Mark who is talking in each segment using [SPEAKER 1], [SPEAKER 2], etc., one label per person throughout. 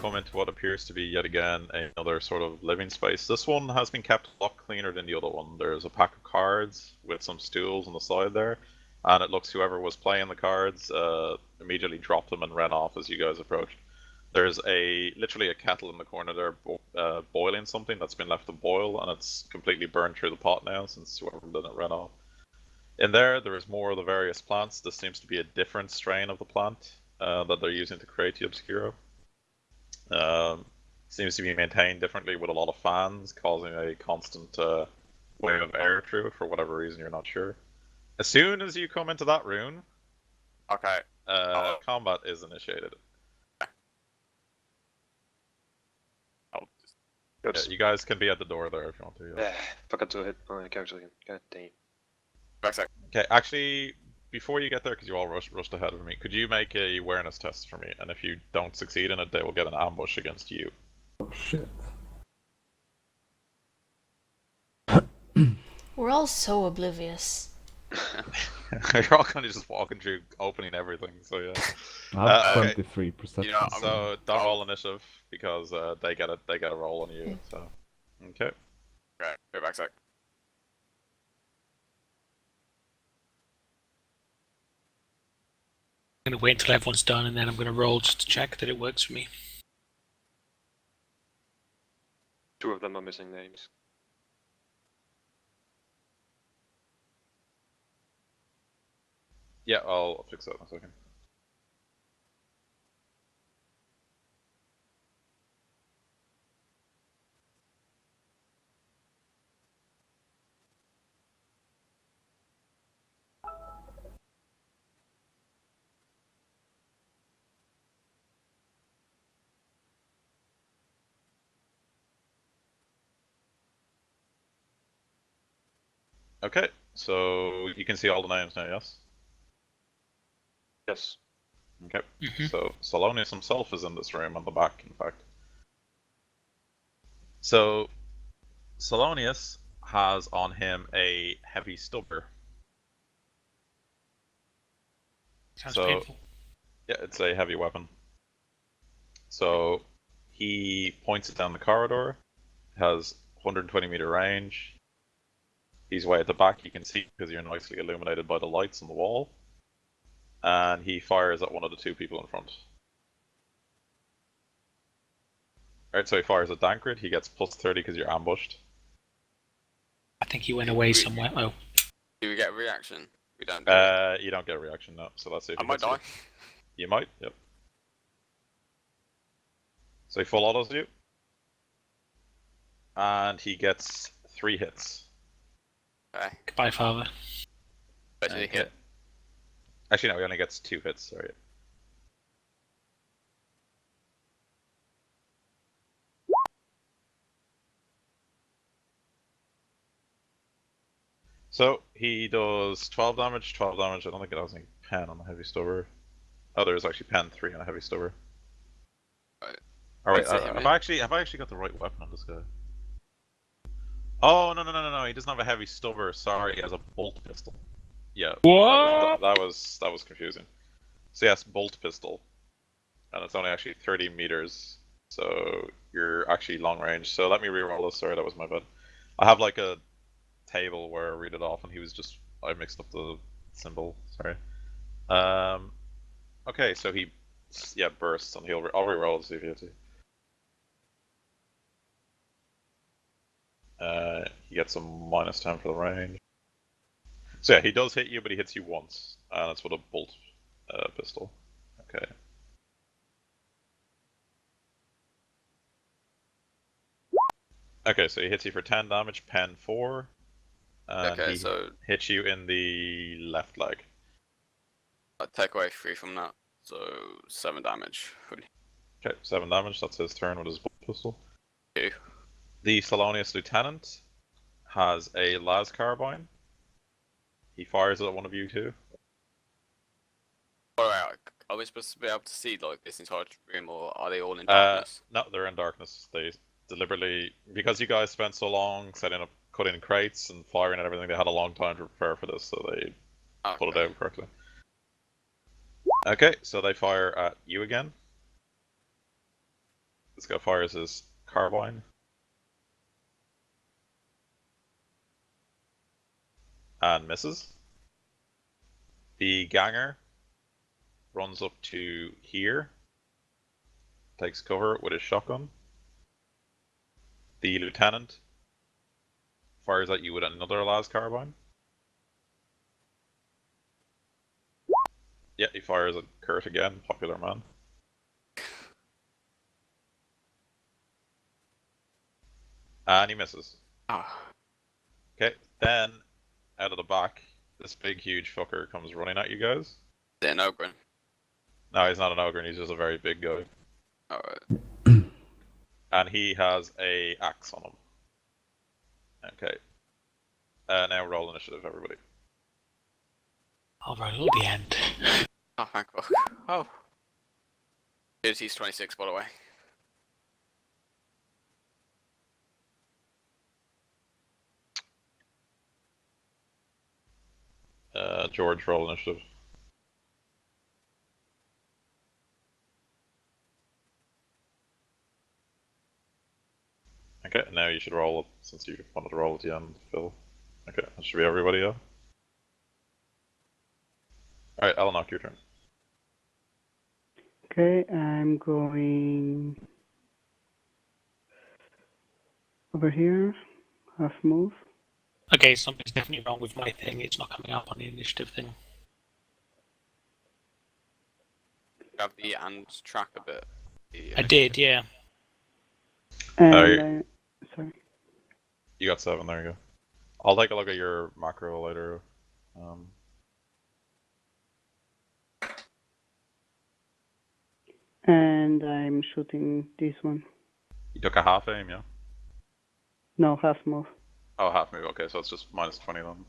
[SPEAKER 1] come into what appears to be yet again another sort of living space. This one has been kept a lot cleaner than the other one. There's a pack of cards with some stools on the side there, and it looks whoever was playing the cards immediately dropped them and ran off as you guys approached. There's literally a kettle in the corner there boiling something that's been left to boil, and it's completely burned through the pot now since whoever did it ran off. In there is more of the various plants. This seems to be a different strain of the plant that they're using to create the Obscuro. Seems to be maintained differently with a lot of fans, causing a constant wave of air through it for whatever reason you're not sure. As soon as you come into that room,
[SPEAKER 2] okay,
[SPEAKER 1] combat is initiated.
[SPEAKER 2] Good.
[SPEAKER 1] Yeah, you guys can be at the door there if you want to.
[SPEAKER 3] Yeah, fucking to hit my character again. God damn.
[SPEAKER 2] Backside.
[SPEAKER 1] Okay, actually, before you get there, because you all rushed ahead of me, could you make a awareness test for me? And if you don't succeed in it, they will get an ambush against you.
[SPEAKER 4] Oh shit.
[SPEAKER 5] We're all so oblivious.
[SPEAKER 1] You're all kind of just walking through, opening everything, so yeah.
[SPEAKER 4] I have
[SPEAKER 1] Okay.
[SPEAKER 4] 23 perception.
[SPEAKER 2] You know,
[SPEAKER 1] So don't roll initiative because they get a roll on you. So okay.
[SPEAKER 2] Right, go backside.
[SPEAKER 6] I'm going to wait until everyone's done and then I'm going to roll just to check that it works for me.
[SPEAKER 3] 2 of them are missing names.
[SPEAKER 1] Yeah, I'll fix that in a second. Okay, so you can see all the names now, yes?
[SPEAKER 3] Yes.
[SPEAKER 1] Okay,
[SPEAKER 6] Mhm.
[SPEAKER 1] so Selonius himself is in this room on the back, in fact. So, Selonius has on him a heavy stubber.
[SPEAKER 6] Sounds
[SPEAKER 1] So-
[SPEAKER 6] painful.
[SPEAKER 1] Yeah, it's a heavy weapon. So, he points it down the corridor, has 120 meter range. He's way at the back, you can see because you're nicely illuminated by the lights on the wall. And he fires at one of the 2 people in front. Alright, so he fires at Dankred, he gets plus 30 because you're ambushed.
[SPEAKER 6] I think he went away somewhere. Oh,
[SPEAKER 2] Do we get a reaction? We don't.
[SPEAKER 1] You don't get a reaction, no. So let's see if
[SPEAKER 2] I
[SPEAKER 1] he
[SPEAKER 2] might
[SPEAKER 1] hits you.
[SPEAKER 2] die.
[SPEAKER 1] You might, yep. So he full autos you. And he gets 3 hits.
[SPEAKER 2] Okay.
[SPEAKER 6] goodbye, father.
[SPEAKER 2] But did he
[SPEAKER 1] Okay.
[SPEAKER 2] hit?
[SPEAKER 1] Actually, no, he only gets 2 hits, sorry. So, he does 12 damage, 12 damage. I don't think it has any pen on the heavy stubber. Oh, there's actually pen 3 on a heavy stubber.
[SPEAKER 2] Right.
[SPEAKER 1] Alright,
[SPEAKER 2] I'd say
[SPEAKER 1] have
[SPEAKER 2] him,
[SPEAKER 1] I actually got the right weapon on this guy? Oh, no, he doesn't have a heavy stubber, sorry, he has a bolt pistol. Yeah,
[SPEAKER 6] What?
[SPEAKER 1] that was confusing. So yes, bolt pistol. And it's only actually 30 meters, so you're actually long range. So let me reroll this, sorry, that was my bad. I have like a table where I read it off and I mixed up the symbol, sorry. Okay, so he, bursts and I'll reroll to see if he hits you. He gets a -10 for the range. So yeah, he does hit you, but he hits you once, and it's with a bolt pistol. Okay. Okay, so he hits you for 10 damage, pen 4, and
[SPEAKER 2] Okay,
[SPEAKER 1] he
[SPEAKER 2] so
[SPEAKER 1] hits you in the left leg.
[SPEAKER 2] I take away 3 from that, so 7 damage.
[SPEAKER 1] Okay, 7 damage, that's his turn with his bolt pistol.
[SPEAKER 2] 2.
[SPEAKER 1] The Selonius Lieutenant has a las carbine. He fires at one of you too.
[SPEAKER 2] Alright, are we supposed to be able to see like this entire room, or are they all in darkness?
[SPEAKER 1] No, they're in darkness. They deliberately, because you guys spent so long setting up, cutting crates and firing and everything, they had a long time to prepare for this, so they put it out correctly. Okay, so they fire at you again. This guy fires his carbine. And misses. The ganger runs up to here. Takes cover with his shotgun. The lieutenant fires at you with another las carbine. Yeah, he fires at Kurt again, popular man. And he misses.
[SPEAKER 2] Ah.
[SPEAKER 1] Okay, then out of the back, this big huge fucker comes running at you guys.
[SPEAKER 2] They're no grin.
[SPEAKER 1] No, he's not an ogre, he's just a very big guy.
[SPEAKER 2] Alright.
[SPEAKER 1] And he has a axe on him. Okay. Now roll initiative, everybody.
[SPEAKER 6] I'll roll the end.
[SPEAKER 2] Oh, thank God. Oh. He's 26, by the way.
[SPEAKER 1] George, roll initiative. Okay, now you should roll it, since you wanted to roll at the end, Phil. Okay, that should be everybody, yeah? Alright, Alanok, your turn.
[SPEAKER 7] Okay, I'm going over here, half move.
[SPEAKER 6] Okay, something's definitely wrong with my thing. It's not coming up on the initiative thing.
[SPEAKER 2] Grab the and track a bit.
[SPEAKER 6] I did, yeah.
[SPEAKER 7] And sorry.
[SPEAKER 1] You got 7, there you go. I'll take a look at your macro later.
[SPEAKER 7] And I'm shooting this one.
[SPEAKER 1] You took a half aim, yeah?
[SPEAKER 7] No, half move.
[SPEAKER 1] Oh, half move, okay, so it's just minus 20 then.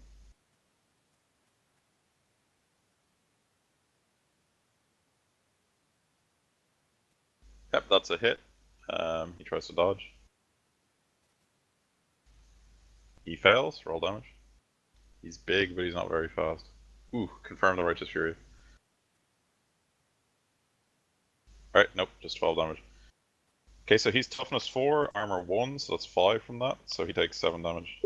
[SPEAKER 1] Yep, that's a hit. He tries to dodge. He fails, roll damage. He's big, but he's not very fast. Ooh, confirm the Righteous Fury. Alright, nope, just 12 damage. Okay, so he's toughness 4, armor 1, so that's 5 from that, so he takes 7 damage.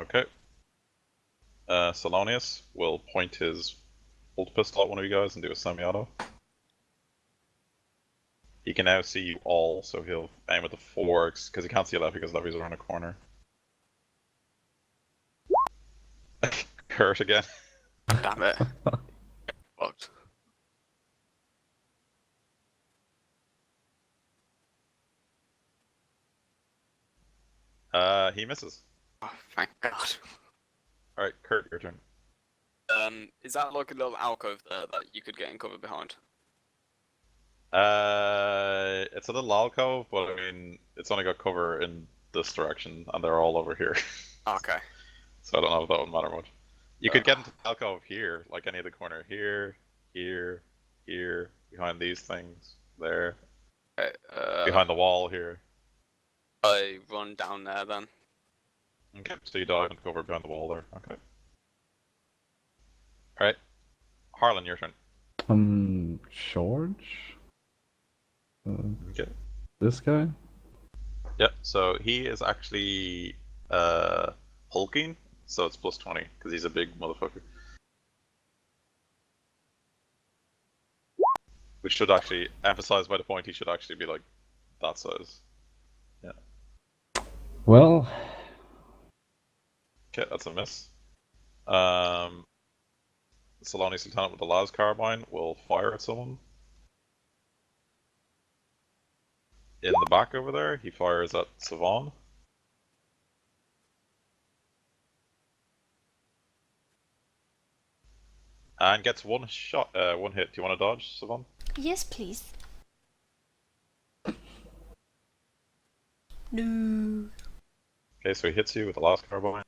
[SPEAKER 1] Okay. Selonius will point his bolt pistol at one of you guys and do a semi-auto. He can now see you all, so he'll aim at the 4, because he can't see left because Levy's around a corner. Kurt again.
[SPEAKER 2] Damn it. Fucked.
[SPEAKER 1] He misses.
[SPEAKER 2] Oh, thank God.
[SPEAKER 1] Alright, Kurt, your turn.
[SPEAKER 2] Is that like a little alcove there that you could get in cover behind?
[SPEAKER 1] It's a little alcove, but I mean, it's only got cover in this direction, and they're all over here.
[SPEAKER 2] Okay.
[SPEAKER 1] So I don't know if that would matter much. You could get into the alcove here, like any of the corner here, here, here, behind these things, there,
[SPEAKER 2] Okay,
[SPEAKER 1] behind the wall here.
[SPEAKER 2] I run down there then.
[SPEAKER 1] Okay, so you dive into cover behind the wall there. Okay. Alright. Harlan, your turn.
[SPEAKER 4] George?
[SPEAKER 1] Okay.
[SPEAKER 4] This guy?
[SPEAKER 1] Yeah, so he is actually hulking, so it's plus 20, because he's a big motherfucker. Which should actually, emphasize by the point, he should actually be like that size. Yeah.
[SPEAKER 4] Well,
[SPEAKER 1] Okay, that's a miss. Selonius Lieutenant with the las carbine will fire at someone. In the back over there, he fires at Savon. And gets one shot, one hit. Do you want to dodge, Savon?
[SPEAKER 5] Yes, please. No.
[SPEAKER 1] Okay, so he hits you with the las carbine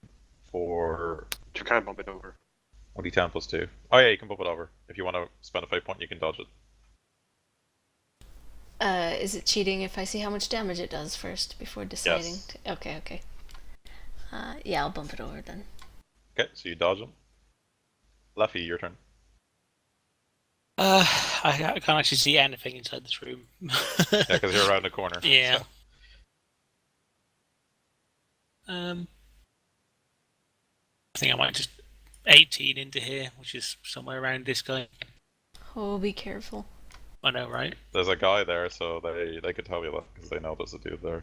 [SPEAKER 1] for
[SPEAKER 3] You can't bump it over.
[SPEAKER 1] 1d10 plus 2. Oh yeah, you can bump it over. If you want to spend a fate point, you can dodge it.
[SPEAKER 5] Is it cheating if I see how much damage it does first before deciding?
[SPEAKER 1] Yes.
[SPEAKER 5] Okay, okay. Yeah, I'll bump it over then.
[SPEAKER 1] Okay, so you dodge him. Leffy, your turn.
[SPEAKER 6] I can't actually see anything inside this room.
[SPEAKER 1] Yeah, because you're around the corner.
[SPEAKER 6] Yeah.
[SPEAKER 1] So.
[SPEAKER 6] I think I might just 18 into here, which is somewhere around this guy.
[SPEAKER 5] Oh, be careful.
[SPEAKER 6] I know, right?
[SPEAKER 1] There's a guy there, so they could tell you that because they know there's a dude there.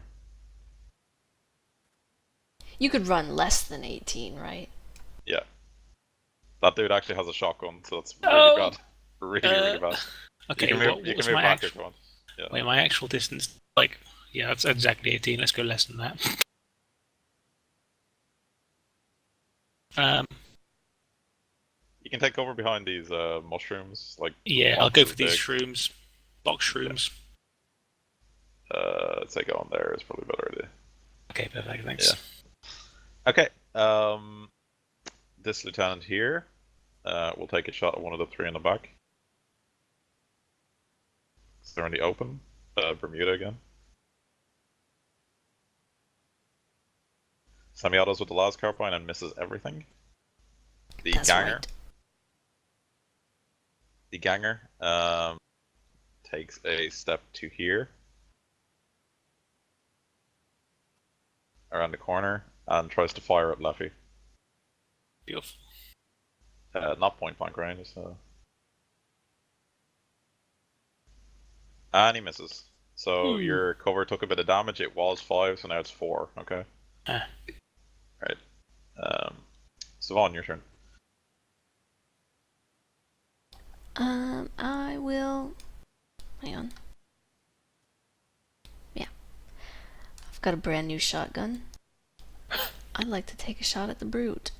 [SPEAKER 5] You could run less than 18, right?
[SPEAKER 1] Yeah. That dude actually has a shotgun, so that's really
[SPEAKER 6] Oh!
[SPEAKER 1] bad. Really bad.
[SPEAKER 6] Okay,
[SPEAKER 1] you can move,
[SPEAKER 6] what's
[SPEAKER 1] move
[SPEAKER 6] my
[SPEAKER 1] back if
[SPEAKER 6] actual...
[SPEAKER 1] you want. Yeah.
[SPEAKER 6] Wait, my actual distance, like, yeah, that's exactly 18. Let's go less than that.
[SPEAKER 1] You can take cover behind these mushrooms, like.
[SPEAKER 6] Yeah, I'll go for
[SPEAKER 1] big.
[SPEAKER 6] these shrooms. Box shrooms.
[SPEAKER 1] I'd say go on there is probably a better idea.
[SPEAKER 6] Okay, perfect, thanks.
[SPEAKER 1] Yeah. Okay, this lieutenant here will take a shot at one of the three in the back. So they're in the open. Bermuda again. Semi-autos with the last carbine and misses everything. The
[SPEAKER 5] That's
[SPEAKER 1] ganger.
[SPEAKER 5] right.
[SPEAKER 1] The ganger takes a step to here. Around the corner and tries to fire at Leffy.
[SPEAKER 6] Beautiful.
[SPEAKER 1] Not point blank range, so. And he misses. So your cover took a bit of damage. It was 5, so now it's 4. Okay. Right. Savon, your turn.
[SPEAKER 5] I will. Hang on. Yeah. I've got a brand new shotgun. I'd like to take a shot at the brute.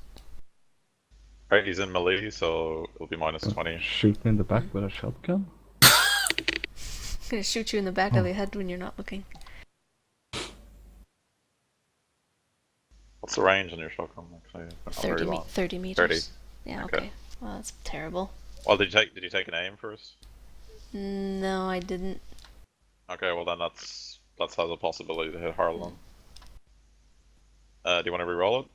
[SPEAKER 1] Right, he's in melee, so it'll be minus 20.
[SPEAKER 4] Shoot me in the back with a shotgun?
[SPEAKER 5] I'm gonna shoot you in the back of the head when you're not looking.
[SPEAKER 1] What's the range on your shotgun? Actually, not very long.
[SPEAKER 5] 30 meters.
[SPEAKER 1] 30.
[SPEAKER 5] Yeah,
[SPEAKER 1] Okay.
[SPEAKER 5] okay. Well, that's terrible.
[SPEAKER 1] Well, did you take an aim first?
[SPEAKER 5] No, I didn't.
[SPEAKER 1] Okay, well then that's has a possibility to hit Harlan. Do you want to re-roll it?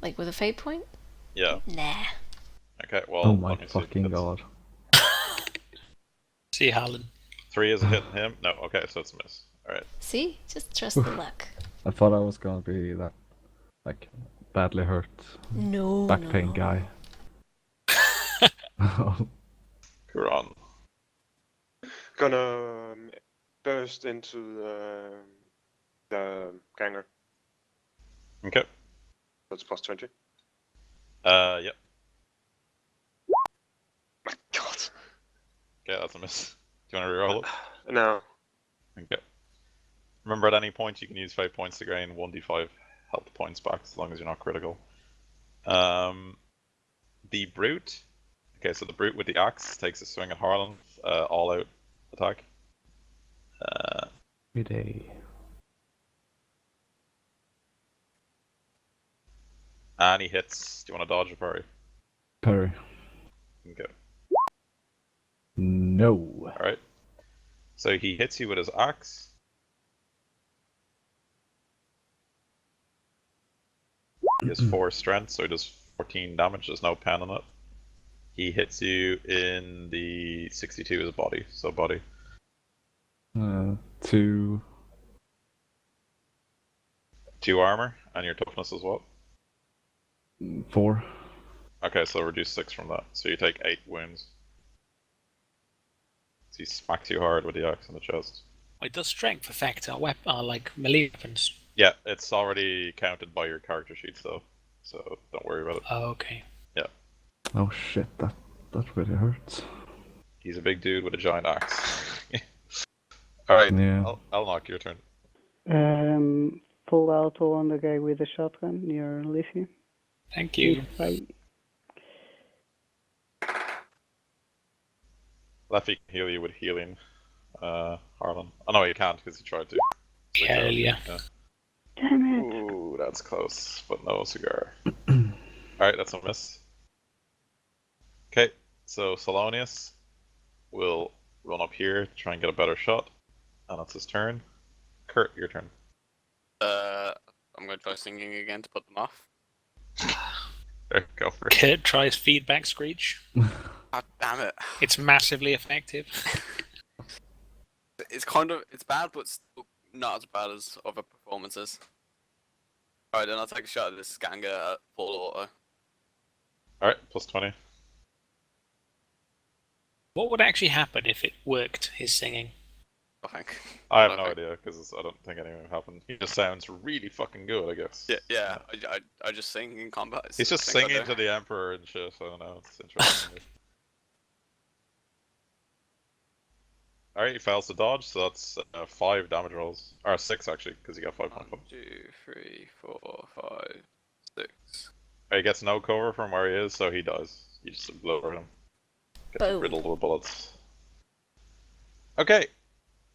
[SPEAKER 5] Like with a fate point?
[SPEAKER 1] Yeah.
[SPEAKER 5] Nah.
[SPEAKER 1] Okay, well.
[SPEAKER 4] Oh my
[SPEAKER 1] let me see.
[SPEAKER 4] fucking god.
[SPEAKER 6] See Harlan.
[SPEAKER 1] 3 is a hit him. No, okay, so it's a miss. Alright.
[SPEAKER 5] See? Just trust the luck.
[SPEAKER 4] I thought I was gonna be that, like, badly hurt
[SPEAKER 5] No,
[SPEAKER 4] back
[SPEAKER 5] no,
[SPEAKER 4] pain
[SPEAKER 5] no.
[SPEAKER 4] guy.
[SPEAKER 1] Goradin.
[SPEAKER 3] Gonna burst into the ganger.
[SPEAKER 1] Okay.
[SPEAKER 3] That's plus 20.
[SPEAKER 1] Yep.
[SPEAKER 3] My god.
[SPEAKER 1] Okay, that's a miss. Do you want to reroll it?
[SPEAKER 3] No.
[SPEAKER 1] Okay. Remember, at any point you can use 5 points to gain 1d5 health points back, as long as you're not critical. The brute. Okay, so the brute with the axe takes a swing at Harlan, all-out attack.
[SPEAKER 4] Midday.
[SPEAKER 1] And he hits. Do you want to dodge or parry?
[SPEAKER 4] Parry.
[SPEAKER 1] Okay.
[SPEAKER 4] No.
[SPEAKER 1] Alright. So he hits you with his axe. He has 4 strength, so he does 14 damage. There's no pen on it. He hits you in the 62 as a body, so body.
[SPEAKER 4] 2.
[SPEAKER 1] 2 armor, and your toughness is what?
[SPEAKER 4] 4.
[SPEAKER 1] Okay, so reduce 6 from that. So you take 8 wounds. So he smacks you hard with the axe in the chest.
[SPEAKER 6] Wait, does strength affect our like melee weapons?
[SPEAKER 1] Yeah, it's already counted by your character sheets though, so don't worry about it.
[SPEAKER 6] Oh, okay.
[SPEAKER 1] Yeah.
[SPEAKER 4] Oh shit, that really hurts.
[SPEAKER 1] He's a big dude with a giant axe. Alright,
[SPEAKER 4] Yeah.
[SPEAKER 1] I'll knock your turn.
[SPEAKER 7] Full auto on the guy with the shotgun near Lizzie.
[SPEAKER 6] Thank you.
[SPEAKER 1] Leffy can heal you with healing, Harlan. Oh no, you can't because he tried to. So
[SPEAKER 6] Hell yeah.
[SPEAKER 7] Damn it!
[SPEAKER 1] Ooh, that's close, but no cigar. Alright, that's a miss. Okay, so Selonius will run up here, try and get a better shot. And that's his turn. Kurt, your turn.
[SPEAKER 2] I'm going to try singing again to put them off.
[SPEAKER 1] There, go for it.
[SPEAKER 6] Kurt tries feedback screech.
[SPEAKER 2] God damn it.
[SPEAKER 6] It's massively effective.
[SPEAKER 2] It's bad, but still not as bad as other performances. Alright, then I'll take a shot at this Ganga at full auto.
[SPEAKER 1] Alright, plus 20.
[SPEAKER 6] What would actually happen if it worked, his singing?
[SPEAKER 2] I think.
[SPEAKER 1] I have no idea, because I don't think anything would happen. He just sounds really fucking good, I guess.
[SPEAKER 2] Yeah. I just sing in combat.
[SPEAKER 1] He's just
[SPEAKER 2] I think I
[SPEAKER 1] singing
[SPEAKER 2] do.
[SPEAKER 1] to the Emperor and shit, I don't know, it's interesting. Alright, he fails to dodge, so that's 5 damage rolls. Or 6 actually, because he got 5 points.
[SPEAKER 2] 1, 2, 3, 4, 5, 6.
[SPEAKER 1] He gets no cover from where he is, so he dies. You just obliterate him. Gets
[SPEAKER 5] Boom.
[SPEAKER 1] riddled with bullets. Okay,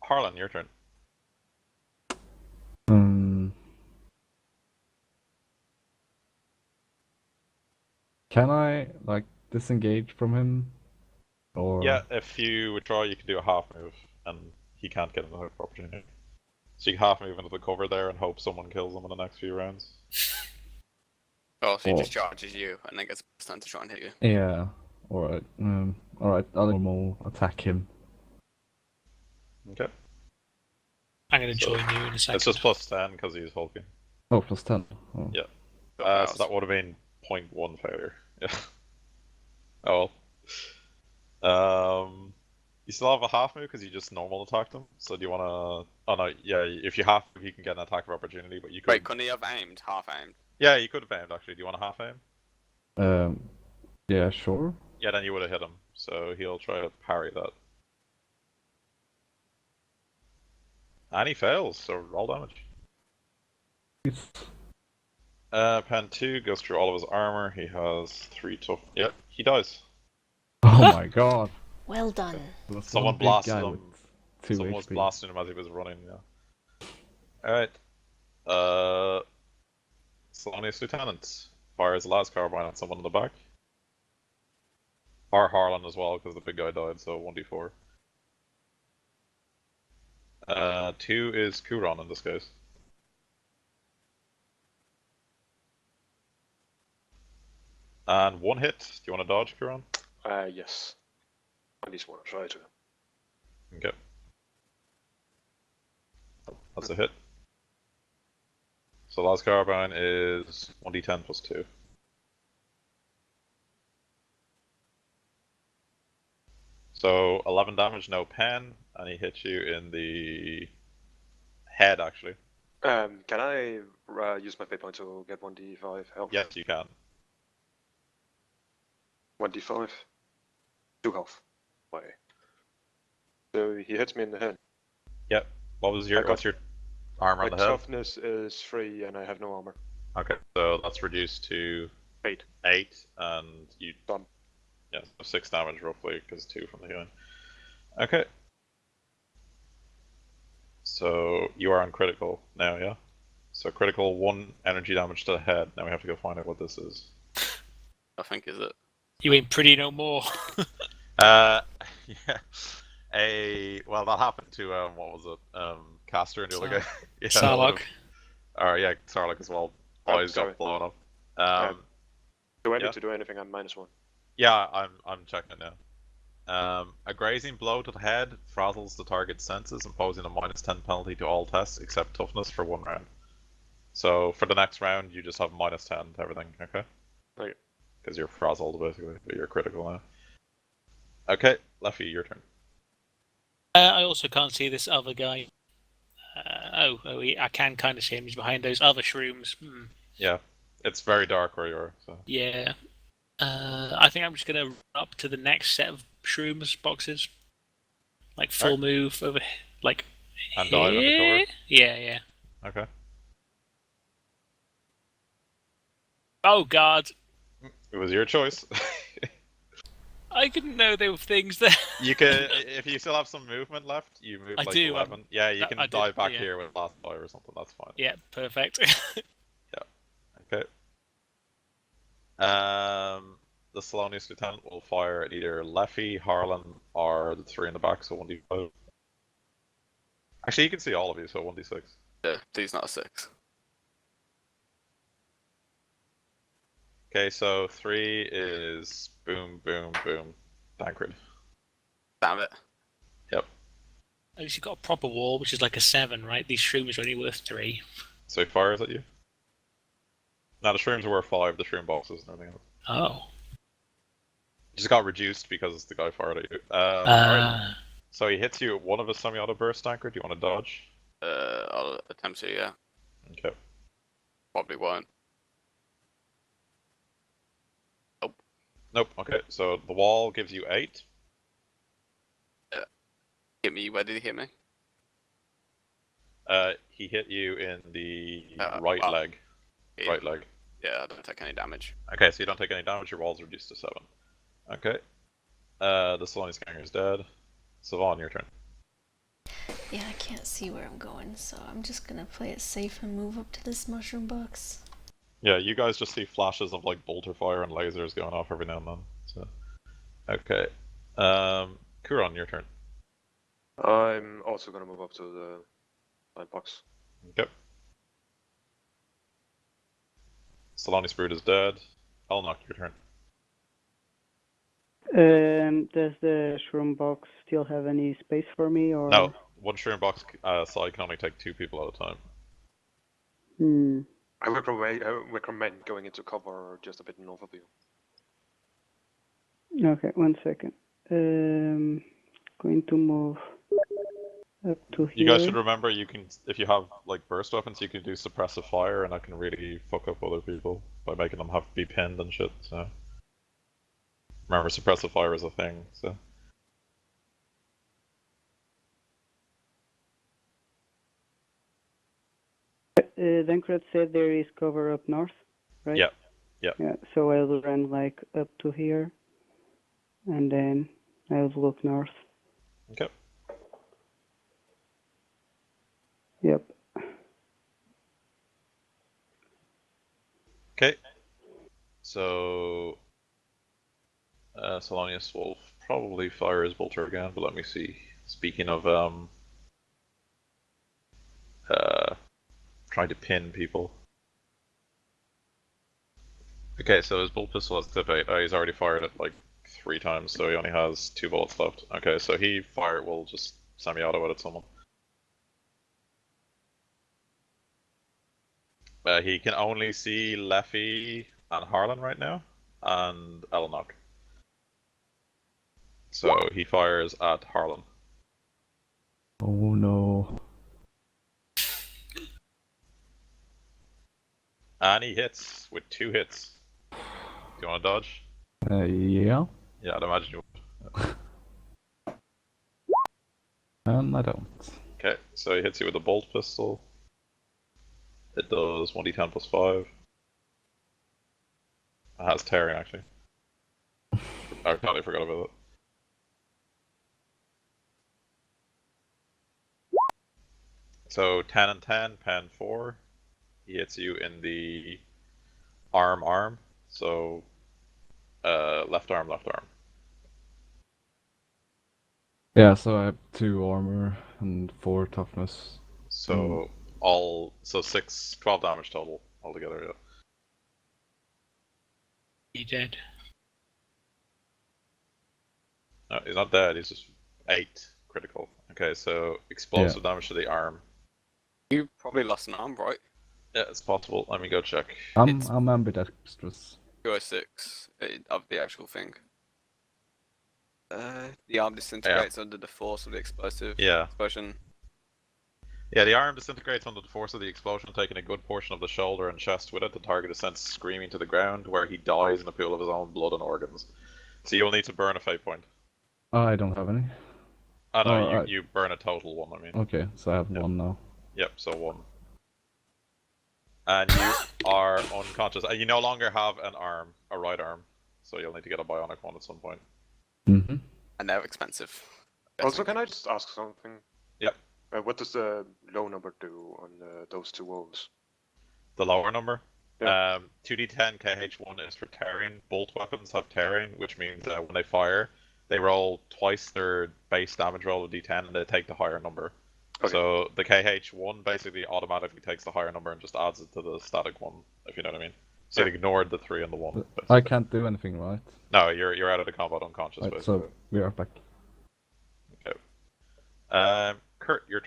[SPEAKER 1] Harlan, your turn.
[SPEAKER 4] Can I like disengage from him? Or
[SPEAKER 1] Yeah, if you withdraw, you can do a half move, and he can't get another opportunity. So you can half move into the cover there and hope someone kills him in the next few rounds.
[SPEAKER 2] Oh, so he
[SPEAKER 4] Oh.
[SPEAKER 2] just charges you and then gets plus 10 to try and hit you.
[SPEAKER 4] Yeah. Alright. Alright, I'll normal attack him.
[SPEAKER 1] Okay.
[SPEAKER 6] I'm going to
[SPEAKER 1] So,
[SPEAKER 6] join you in a second.
[SPEAKER 1] It's just plus 10 because he's hulking.
[SPEAKER 4] Oh, plus 10. Oh.
[SPEAKER 1] Yeah.
[SPEAKER 2] Oh,
[SPEAKER 1] So that would have been 0.1 failure. Yeah. Oh well. You still have a half move because you just normal attacked him. So do you want to? Oh no, yeah. If you half move, you can get an attack of opportunity. But you could.
[SPEAKER 2] Wait, couldn't he have aimed? Half aimed?
[SPEAKER 1] Yeah, you could have aimed actually. Do you want to half aim?
[SPEAKER 4] Yeah, sure.
[SPEAKER 1] Yeah, then you would have hit him. So he'll try to parry that. And he fails. So roll damage.
[SPEAKER 4] It's...
[SPEAKER 1] Pen 2 goes through all of his armor. He has 3 tough. Yep, he dies.
[SPEAKER 4] Oh my god.
[SPEAKER 5] Well done.
[SPEAKER 4] That's
[SPEAKER 1] Someone
[SPEAKER 4] one big
[SPEAKER 1] blasted
[SPEAKER 4] guy
[SPEAKER 1] him.
[SPEAKER 4] with 2
[SPEAKER 1] Someone was
[SPEAKER 4] HP.
[SPEAKER 1] blasting him as he was running. Yeah. All right. Selonius Lieutenant fires the last carbine at someone in the back. Or Harlan as well, because the big guy died, so 1d4. 2 is Kuron in this case. And 1 hit. Do you want to dodge, Kuron?
[SPEAKER 3] Yes. At least want to try to.
[SPEAKER 1] Okay. That's a hit. So last carbine is 1d10 plus 2. So 11 damage, no pen, and he hits you in the head actually.
[SPEAKER 3] Can I use my fate point to get 1d5 health?
[SPEAKER 1] Yes, you can.
[SPEAKER 3] 1d5. 2 health. Why? So he hits me in the head.
[SPEAKER 1] Yep. What's your armor
[SPEAKER 3] My
[SPEAKER 1] on the head?
[SPEAKER 3] toughness is 3 and I have no armor.
[SPEAKER 1] Okay, so that's reduced to
[SPEAKER 3] 8.
[SPEAKER 1] 8, and you
[SPEAKER 3] Done.
[SPEAKER 1] yeah, so 6 damage roughly because 2 from the healing. Okay. So you are on critical now, yeah? So critical 1 energy damage to the head. Now we have to go find out what this is.
[SPEAKER 2] I think, is it?
[SPEAKER 6] You ain't pretty no more.
[SPEAKER 1] Yeah. Well, that happened to what was it? Caster and the other guy. Yeah,
[SPEAKER 6] Sarlacc.
[SPEAKER 1] Or yeah, Sarlacc as well.
[SPEAKER 3] Oh,
[SPEAKER 1] Eyes
[SPEAKER 3] sorry.
[SPEAKER 1] got blown up.
[SPEAKER 3] Do I
[SPEAKER 1] Yeah.
[SPEAKER 3] need to do anything? I'm -1.
[SPEAKER 1] Yeah, I'm checking it now. A grazing blow to the head frazzles the target's senses, imposing a -10 penalty to all tests except toughness for 1 round. So for the next round, you just have -10 to everything, okay?
[SPEAKER 3] Okay.
[SPEAKER 1] Because you're frazzled basically, but you're critical now. Okay, Leffy, your turn.
[SPEAKER 6] I also can't see this other guy. I can kind of see him. He's behind those other shrooms.
[SPEAKER 1] Yeah, it's very dark where you are. So
[SPEAKER 6] Yeah. I think I'm just going to run up to the next set of shrooms boxes. Like full
[SPEAKER 1] Alright.
[SPEAKER 6] move over, like
[SPEAKER 1] and dive under
[SPEAKER 6] here?
[SPEAKER 1] cover.
[SPEAKER 6] Yeah.
[SPEAKER 1] Okay.
[SPEAKER 6] Oh god.
[SPEAKER 1] It was your choice.
[SPEAKER 6] I didn't know there were things there.
[SPEAKER 1] You can, if you still have some movement left, you move
[SPEAKER 6] I
[SPEAKER 1] like
[SPEAKER 6] do,
[SPEAKER 1] 11. Yeah, you
[SPEAKER 6] I
[SPEAKER 1] can
[SPEAKER 6] did,
[SPEAKER 1] dive back
[SPEAKER 6] yeah.
[SPEAKER 1] here with last dive or something. That's fine.
[SPEAKER 6] Yeah, perfect.
[SPEAKER 1] Okay. The Selonius Lieutenant will fire at either Leffy, Harlan, or the 3 in the back, so 1d5. Actually, you can see all of you, so 1d6.
[SPEAKER 2] Yeah, he's not a 6.
[SPEAKER 1] Okay, so 3 is boom, boom, boom. Tancred.
[SPEAKER 2] Damn it.
[SPEAKER 1] Yep.
[SPEAKER 6] At least you've got a proper wall, which is like a 7, right? These shrooms are only worth 3.
[SPEAKER 1] So he fires at you. Now the shrooms are worth 5, the shroom boxes and everything else.
[SPEAKER 6] Oh.
[SPEAKER 1] Just got reduced because the guy fired at you. Alright. So he hits you with one of his semi-auto burst, Tancred. Do you want to dodge?
[SPEAKER 2] I'll attempt to, yeah.
[SPEAKER 1] Okay.
[SPEAKER 2] Probably won't.
[SPEAKER 1] Nope. Okay. So the wall gives you 8.
[SPEAKER 2] Hit me, where did he hit me?
[SPEAKER 1] He hit you in the
[SPEAKER 2] Uh,
[SPEAKER 1] right
[SPEAKER 2] uh,
[SPEAKER 1] leg.
[SPEAKER 2] Yeah.
[SPEAKER 1] Right leg.
[SPEAKER 2] Yeah, I don't take any damage.
[SPEAKER 1] Okay, so you don't take any damage. Your wall's reduced to 7. Okay. The Selonius ganger is dead. Savon, your turn.
[SPEAKER 5] Yeah, I can't see where I'm going, so I'm just gonna play it safe and move up to this mushroom box.
[SPEAKER 1] Yeah, you guys just see flashes of like bolter fire and lasers going off every now and then. So, okay. Kuron, your turn.
[SPEAKER 3] I'm also gonna move up to the line box.
[SPEAKER 1] Okay. Selonius Brood is dead. Elnock, your turn.
[SPEAKER 7] Does the shroom box still have any space for me, or?
[SPEAKER 1] No, one shroom box side can only take 2 people at a time.
[SPEAKER 7] Hmm.
[SPEAKER 3] I recommend going into cover just a bit north of you.
[SPEAKER 7] Okay, 1 second. Going to move up to here.
[SPEAKER 1] You guys should remember you can, if you have like burst weapons, you can do suppressive fire, and that can really fuck up other people by making them have to be pinned and shit. So remember, suppressive fire is a thing. So
[SPEAKER 7] Dankred said there is cover up north, right?
[SPEAKER 1] yeah, yeah.
[SPEAKER 7] Yeah, so I'll run like up to here, and then I'll look north.
[SPEAKER 1] Okay.
[SPEAKER 7] Yep.
[SPEAKER 1] Okay. So Selonius will probably fire his bolter again, but let me see. Speaking of trying to pin people. Okay, so his bolt pistol has tip 8. He's already fired it like 3 times, so he only has 2 bullets left. Okay, so he will just semi-auto at someone. He can only see Leffy and Harlan right now, and Elnock. So he fires at Harlan.
[SPEAKER 4] Oh no.
[SPEAKER 1] And he hits with 2 hits. Do you want to dodge?
[SPEAKER 4] Yeah.
[SPEAKER 1] Yeah, I'd imagine you would.
[SPEAKER 4] I don't.
[SPEAKER 1] Okay, so he hits you with a bolt pistol. It does 1d10 plus 5. It has tearing, actually. I totally forgot about it. So 10 and 10, pen 4. He hits you in the arm. So left arm.
[SPEAKER 4] Yeah, so I have 2 armor and 4 toughness.
[SPEAKER 1] So 12 damage total altogether. Yeah.
[SPEAKER 6] You dead.
[SPEAKER 1] No, he's not dead. He's just 8 critical. Okay, so explosive damage to the arm.
[SPEAKER 2] You probably lost an arm, right?
[SPEAKER 1] Yeah, it's possible. Let me go check.
[SPEAKER 4] I'm ambidextrous.
[SPEAKER 2] 206 of the actual thing. The arm disintegrates under the force of the explosive explosion.
[SPEAKER 1] Yeah, the arm disintegrates under the force of the explosion, taking a good portion of the shoulder and chest with it. The target is sent screaming to the ground, where he dies in a pool of his own blood and organs. So you'll need to burn a fate point.
[SPEAKER 4] I don't have any.
[SPEAKER 1] Oh no, you burn a total 1, I mean.
[SPEAKER 4] Okay, so I have 1 now.
[SPEAKER 1] Yep, so 1. And you are unconscious. And you no longer have an arm, a right arm. So you'll need to get a bionic one at some point.
[SPEAKER 4] Mm-hmm.
[SPEAKER 2] And they're expensive.
[SPEAKER 3] Also, can I just ask something?
[SPEAKER 1] Yep.
[SPEAKER 3] What does the low number do on those 2 wolves?
[SPEAKER 1] The lower number?
[SPEAKER 3] Yeah.
[SPEAKER 1] 2d10 KH1 is for tearing. Bolt weapons have tearing, which means that when they fire, they roll twice their base damage roll of d10 and they take the higher number.
[SPEAKER 3] Okay.
[SPEAKER 1] So the KH1 basically automatically takes the higher number and just adds it to the static one, if you know what I mean. So
[SPEAKER 3] Yeah.
[SPEAKER 1] you ignored the 3 and the 1.
[SPEAKER 4] I
[SPEAKER 1] basically.
[SPEAKER 4] can't do anything, right?
[SPEAKER 1] No, you're out of the combat unconscious.
[SPEAKER 4] Right,
[SPEAKER 1] Basically.
[SPEAKER 4] so we are back.
[SPEAKER 1] Kurt, your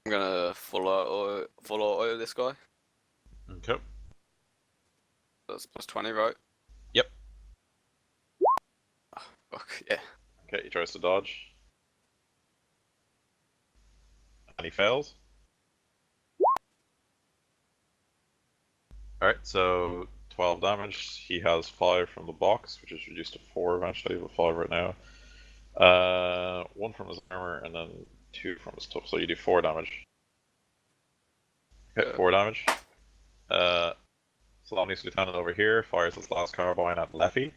[SPEAKER 2] I'm gonna full auto this guy.
[SPEAKER 1] okay.
[SPEAKER 2] That's plus 20, right?
[SPEAKER 1] Yep.
[SPEAKER 2] Oh, fuck, yeah.
[SPEAKER 1] Okay, he tries to dodge. And he fails. Alright, so 12 damage. He has 5 from the box, which is reduced to 4 eventually, but 5 right now. 1 from his armor, and then 2 from his stuff, so you do 4 damage. Okay, 4 damage. Selonius Lieutenant over here fires his last carbine at Leffy.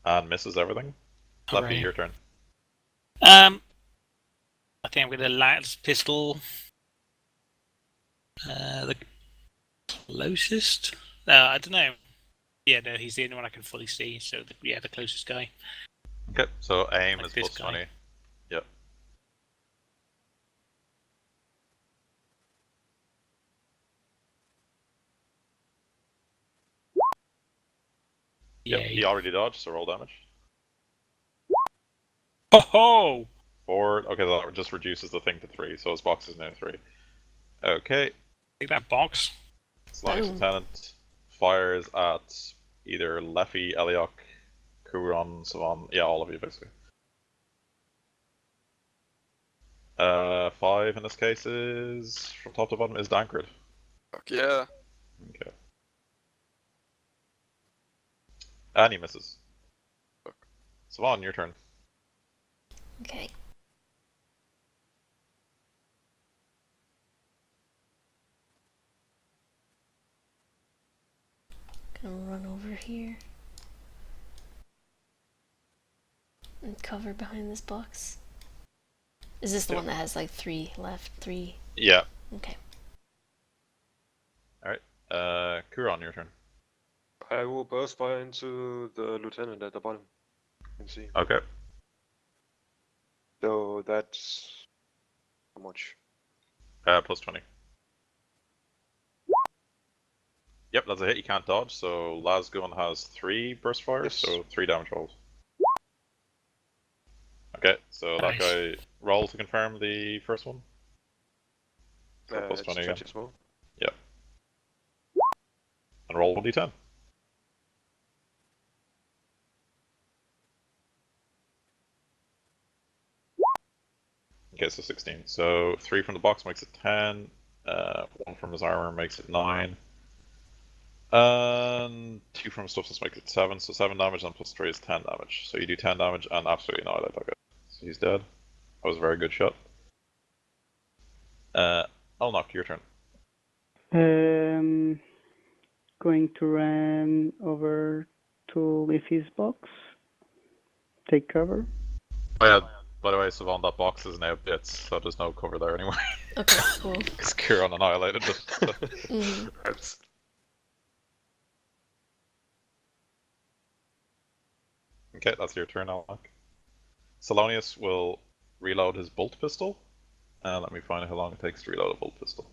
[SPEAKER 1] And misses everything. Leffy,
[SPEAKER 6] Hooray.
[SPEAKER 1] your turn.
[SPEAKER 6] I think I'm gonna lance pistol. The closest. I don't know. Yeah, no, he's the only one I can fully see. So the closest guy.
[SPEAKER 1] Okay, so aim
[SPEAKER 6] Like
[SPEAKER 1] is
[SPEAKER 6] this
[SPEAKER 1] plus
[SPEAKER 6] guy.
[SPEAKER 1] 20. Yep. Yep,
[SPEAKER 6] Yeah.
[SPEAKER 1] he already dodged, so roll damage.
[SPEAKER 6] Ho ho!
[SPEAKER 1] 4. Okay, that just reduces the thing to 3, so his box is now 3. Okay,
[SPEAKER 6] Take that box.
[SPEAKER 1] Selonius
[SPEAKER 5] Boom.
[SPEAKER 1] Lieutenant fires at either Leffy, Eliok, Kuron, Savan. Yeah, all of you basically. 5 in this case is from top to bottom is Dankred.
[SPEAKER 2] Fuck yeah.
[SPEAKER 1] Okay. And he misses. Savan, your turn.
[SPEAKER 5] Okay. Gonna run over here. And cover behind this box. Is this the
[SPEAKER 1] Yeah.
[SPEAKER 5] one that has like 3 left? 3?
[SPEAKER 1] Yeah.
[SPEAKER 5] Okay.
[SPEAKER 1] Kuron, your turn.
[SPEAKER 3] I will burst fire into the lieutenant at the bottom. You can see.
[SPEAKER 1] Okay.
[SPEAKER 3] So that's how much?
[SPEAKER 1] Plus 20. Yep, that's a hit. You can't dodge, so Lasgun has 3 burst fires,
[SPEAKER 3] Yes.
[SPEAKER 1] so 3 damage rolls. Okay, so
[SPEAKER 6] Nice.
[SPEAKER 1] that guy roll to confirm the first one. So plus
[SPEAKER 3] It's
[SPEAKER 1] 20 again.
[SPEAKER 3] 20 as well.
[SPEAKER 1] And roll 1d10. Okay, so 16. So 3 from the box makes it 10. 1 from his armor makes it 9. And 2 from his stuff makes it 7. So 7 damage and plus 3 is 10 damage. So you do 10 damage and absolutely annihilate that guy. So he's dead. That was a very good shot. Elnock, your turn.
[SPEAKER 7] Going to run over to Leafy's box. Take cover.
[SPEAKER 1] Oh yeah, by the way, Savan, that box is now bits, so there's no cover there anyway.
[SPEAKER 5] Okay, cool.
[SPEAKER 1] Because Kuron annihilated it.
[SPEAKER 5] hmm
[SPEAKER 3] That's
[SPEAKER 1] Okay, that's your turn, Elnock. Selonius will reload his bolt pistol. Let me find out how long it takes to reload a bolt pistol.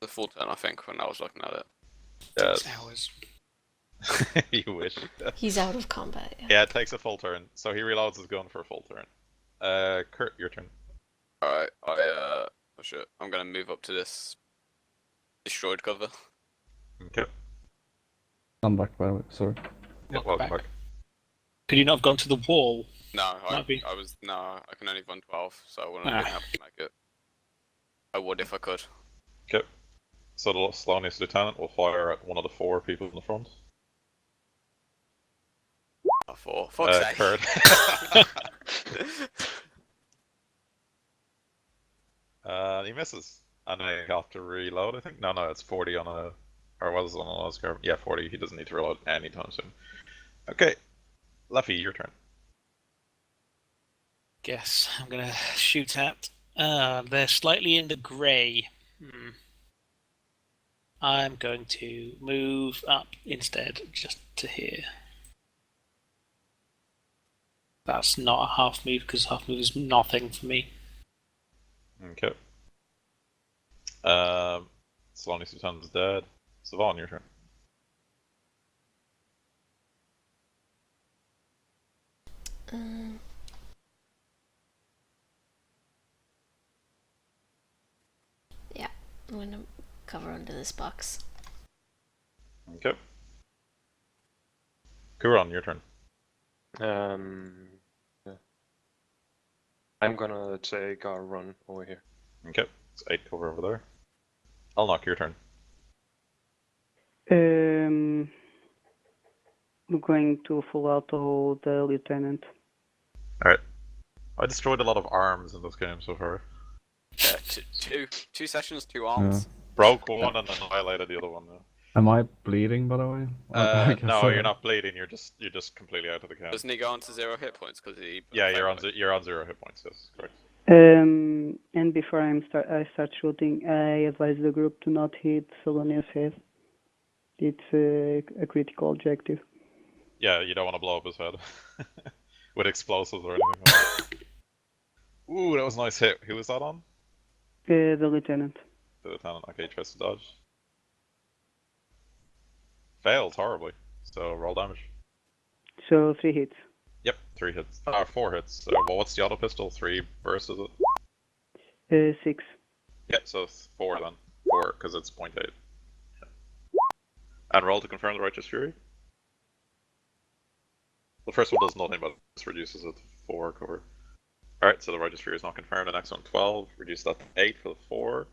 [SPEAKER 2] The full turn, I think, when I was looking at it.
[SPEAKER 6] 6 hours.
[SPEAKER 1] You wish.
[SPEAKER 5] He's out of combat. Yeah.
[SPEAKER 1] Yeah, it takes a full turn, so he reloads his gun for a full turn. Kurt, your turn.
[SPEAKER 2] Alright, oh shit. I'm gonna move up to this destroyed cover.
[SPEAKER 1] Okay.
[SPEAKER 4] I'm back, by the way. Sorry.
[SPEAKER 1] Yeah, welcome back.
[SPEAKER 6] Could you not have gone to the wall?
[SPEAKER 2] No,
[SPEAKER 6] Might be.
[SPEAKER 2] I can only run 12, so I wouldn't
[SPEAKER 6] Ah.
[SPEAKER 2] be able to make it. I would if I could.
[SPEAKER 1] Okay. So the Selonius Lieutenant will fire at one of the 4 people in the front.
[SPEAKER 2] Oh, for fuck's sake.
[SPEAKER 1] Kurt. He misses. And then he'll have to reload, I think. No, it's 40 on a... Or was it on a Oscar? Yeah, 40. He doesn't need to reload anytime soon. Okay. Leffy, your turn.
[SPEAKER 6] Guess I'm gonna shoot at. They're slightly in the grey. I'm going to move up instead, just to here. That's not a half move because half move is nothing for me.
[SPEAKER 1] Okay. Selonius Lieutenant is dead. Savon, your turn.
[SPEAKER 5] Yeah, I'm gonna cover under this box.
[SPEAKER 1] Okay. Kuron, your turn.
[SPEAKER 3] Yeah. I'm gonna take a run over here.
[SPEAKER 1] Okay. It's 8 cover over there. Elnock, your turn.
[SPEAKER 7] I'm going to full auto the lieutenant.
[SPEAKER 1] Alright. I destroyed a lot of arms in this game so far.
[SPEAKER 2] Yeah, two sessions, 2 arms.
[SPEAKER 1] Broke one and annihilated the other one.
[SPEAKER 4] Am I bleeding, by the way? I guess
[SPEAKER 1] No,
[SPEAKER 4] I
[SPEAKER 1] you're
[SPEAKER 4] am.
[SPEAKER 1] not bleeding. You're just completely out of the count.
[SPEAKER 2] Doesn't he go on to 0 hit points because he?
[SPEAKER 1] Yeah, you're on 0 hit points. Yes, correct.
[SPEAKER 7] And before I start shooting, I advise the group to not hit Selonius' head. It's a critical objective.
[SPEAKER 1] Yeah, you don't want to blow up his head with explosives or anything. Like that. Ooh, that was a nice hit. Who was that on?
[SPEAKER 7] The lieutenant.
[SPEAKER 1] The lieutenant. Okay, tries to dodge. Fails horribly. So roll damage.
[SPEAKER 7] So 3 hits.
[SPEAKER 1] Yep, 3 hits. 4 hits. Well, what's the auto pistol? 3 bursts, is it?
[SPEAKER 7] 6.
[SPEAKER 1] Yeah, so 4 then. 4, because it's 0.8. Yeah. And roll to confirm the Righteous Fury. The first one does nothing, but this reduces it to 4 cover. Alright, so the Righteous Fury is not confirmed. The next one, 12. Reduce that to 8 for the 4.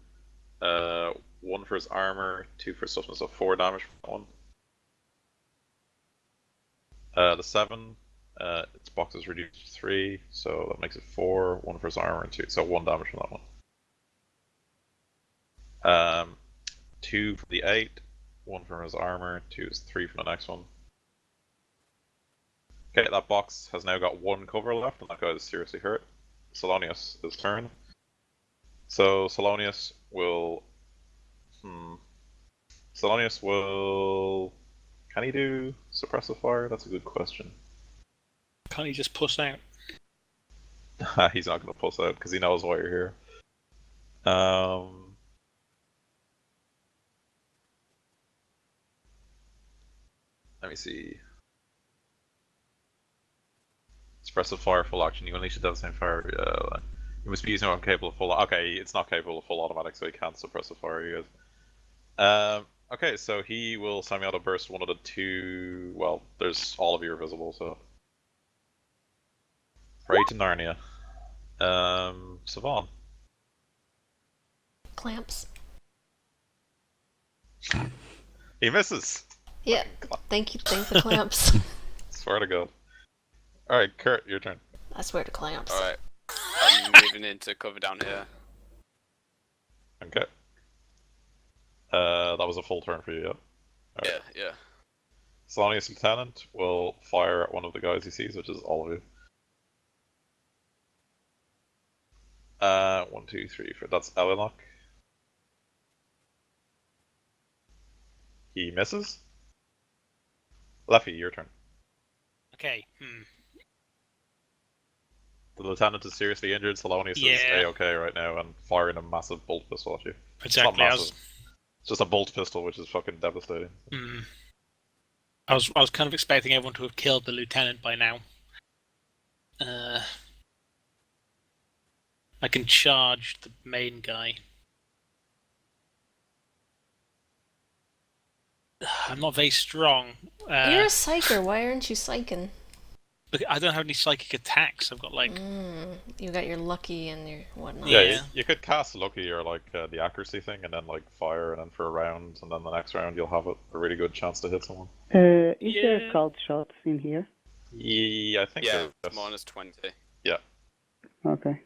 [SPEAKER 1] 1 for his armor, 2 for his toughness, so 4 damage for that one. The 7, its box is reduced to 3, so that makes it 4. 1 for his armor and 2, so 1 damage from that one. 2 for the 8, 1 for his armor, 2 is 3 for the next one. Okay, that box has now got 1 cover left, and that guy is seriously hurt. Selonius is turn. So Selonius will. Selonius will. Can he do suppressive fire? That's a good question.
[SPEAKER 6] Can't he just push out?
[SPEAKER 1] He's not going to push out because he knows why you're here. Let me see. Suppressive fire, full action. You unleash it does the same fire. You must be using one capable of full. Okay, it's not capable of full automatic, so he can't suppressive fire you guys. Okay, so he will semi-auto burst one of the 2. Well, there's all of you are visible, so. Right to Narnia. Savon.
[SPEAKER 5] Clamps.
[SPEAKER 1] He misses.
[SPEAKER 5] Yeah, thank you for clamps.
[SPEAKER 1] Swear to God. Alright, Kurt, your turn.
[SPEAKER 5] I swear to clamps.
[SPEAKER 2] Alright. I'm moving into cover down here.
[SPEAKER 1] Okay. That was a full turn for you, yeah? Right.
[SPEAKER 2] Yeah.
[SPEAKER 1] Selonius Lieutenant will fire at one of the guys he sees, which is all of you. 1, 2, 3, 4. That's Elinock. He misses. Leffy, your turn.
[SPEAKER 6] Okay.
[SPEAKER 1] The lieutenant is seriously injured. Selonius is
[SPEAKER 6] Yeah.
[SPEAKER 1] A-okay right now and firing a massive bolt pistol at you.
[SPEAKER 6] Exactly.
[SPEAKER 1] It's not massive. It's just a bolt pistol, which is fucking devastating.
[SPEAKER 6] I was kind of expecting everyone to have killed the lieutenant by now. I can charge the main guy. I'm not very strong.
[SPEAKER 5] You're a psyker. Why aren't you psyching?
[SPEAKER 6] But I don't have any psychic attacks. I've got like.
[SPEAKER 5] You got your lucky and your whatnot.
[SPEAKER 1] Yeah,
[SPEAKER 6] Yeah.
[SPEAKER 1] you could cast Lucky or like the accuracy thing, and then like fire, and then for a round, and then the next round you'll have a really good chance to hit someone.
[SPEAKER 7] Is there cult shots in here?
[SPEAKER 1] Yeah, I think
[SPEAKER 2] Yeah,
[SPEAKER 1] there is.
[SPEAKER 2] minus 20.
[SPEAKER 1] Yeah.
[SPEAKER 7] Okay.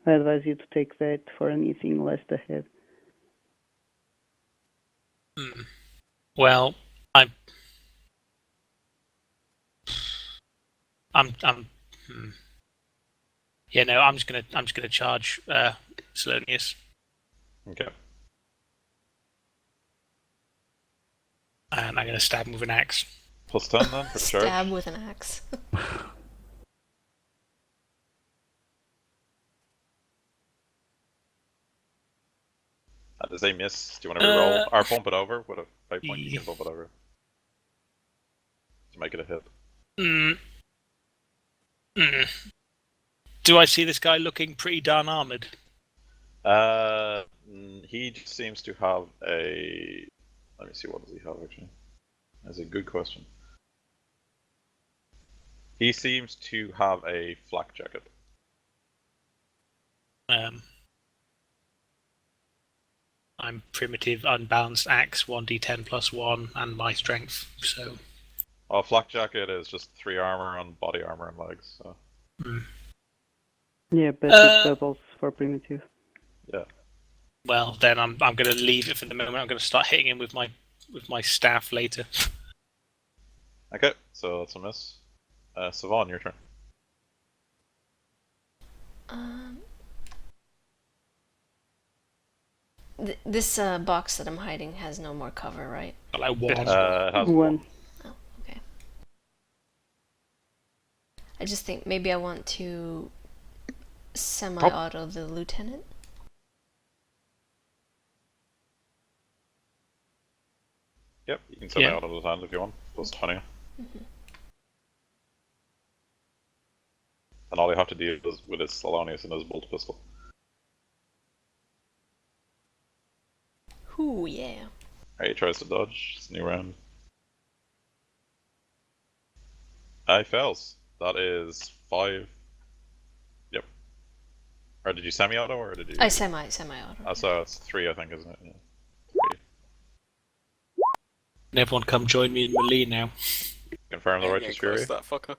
[SPEAKER 7] I advise you to take that for anything less ahead.
[SPEAKER 6] Well, Yeah, no, I'm just gonna charge Selonius.
[SPEAKER 1] Okay.
[SPEAKER 6] And I'm gonna stab him with an axe.
[SPEAKER 1] Plus 10 then for charge.
[SPEAKER 5] Stab with an axe.
[SPEAKER 1] Is a miss? Do you want to reroll? Or bump it over with a 5 point? You
[SPEAKER 6] Yeah.
[SPEAKER 1] can bump it over to make it a hit.
[SPEAKER 6] Mm. Do I see this guy looking pretty darn armored?
[SPEAKER 1] He just seems to have a. Let me see. What does he have actually? That's a good question. He seems to have a flak jacket.
[SPEAKER 6] I'm primitive, unbalanced axe, 1d10 plus 1, and my strength, so...
[SPEAKER 1] Well, flak jacket is just 3 armor on body armor and legs. So.
[SPEAKER 7] Yeah, but it doubles for primitive.
[SPEAKER 1] Yeah.
[SPEAKER 6] Well, then I'm going to leave it for the moment. I'm going to start hitting him with my staff later.
[SPEAKER 1] Okay, so that's a miss. Savon, your turn.
[SPEAKER 5] This box that I'm hiding has no more cover, right?
[SPEAKER 6] Like one.
[SPEAKER 1] It has
[SPEAKER 7] One.
[SPEAKER 5] Oh, okay. I just think maybe I want to semi-auto the lieutenant.
[SPEAKER 1] Yep, you can send it out of his hand if you want. Plus 20. And all you have to do is with his Selonius and his bolt pistol.
[SPEAKER 5] Ooh, yeah.
[SPEAKER 1] Alright, he tries to dodge. It's a new round. He fails. That is 5. Yep. Or did you semi-auto or did you?
[SPEAKER 5] I semi-auto.
[SPEAKER 1] So it's 3, I think, isn't it? Yeah. 3.
[SPEAKER 6] And everyone come join me in melee now.
[SPEAKER 1] Confirm the
[SPEAKER 2] Yeah,
[SPEAKER 1] Righteous
[SPEAKER 2] getting close
[SPEAKER 1] Fury.
[SPEAKER 2] to that fucker.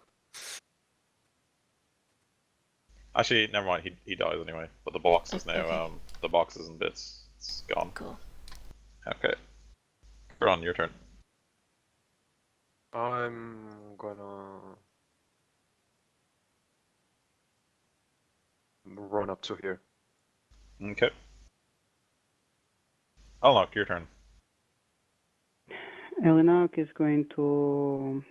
[SPEAKER 1] Actually, never mind. He dies anyway. But the box is now.
[SPEAKER 5] Okay.
[SPEAKER 1] The box is in bits. It's gone.
[SPEAKER 5] Cool.
[SPEAKER 1] Okay. Ron, your turn.
[SPEAKER 3] I'm gonna run up to here.
[SPEAKER 1] Okay. Alnock, your turn.
[SPEAKER 7] Elinok is going to.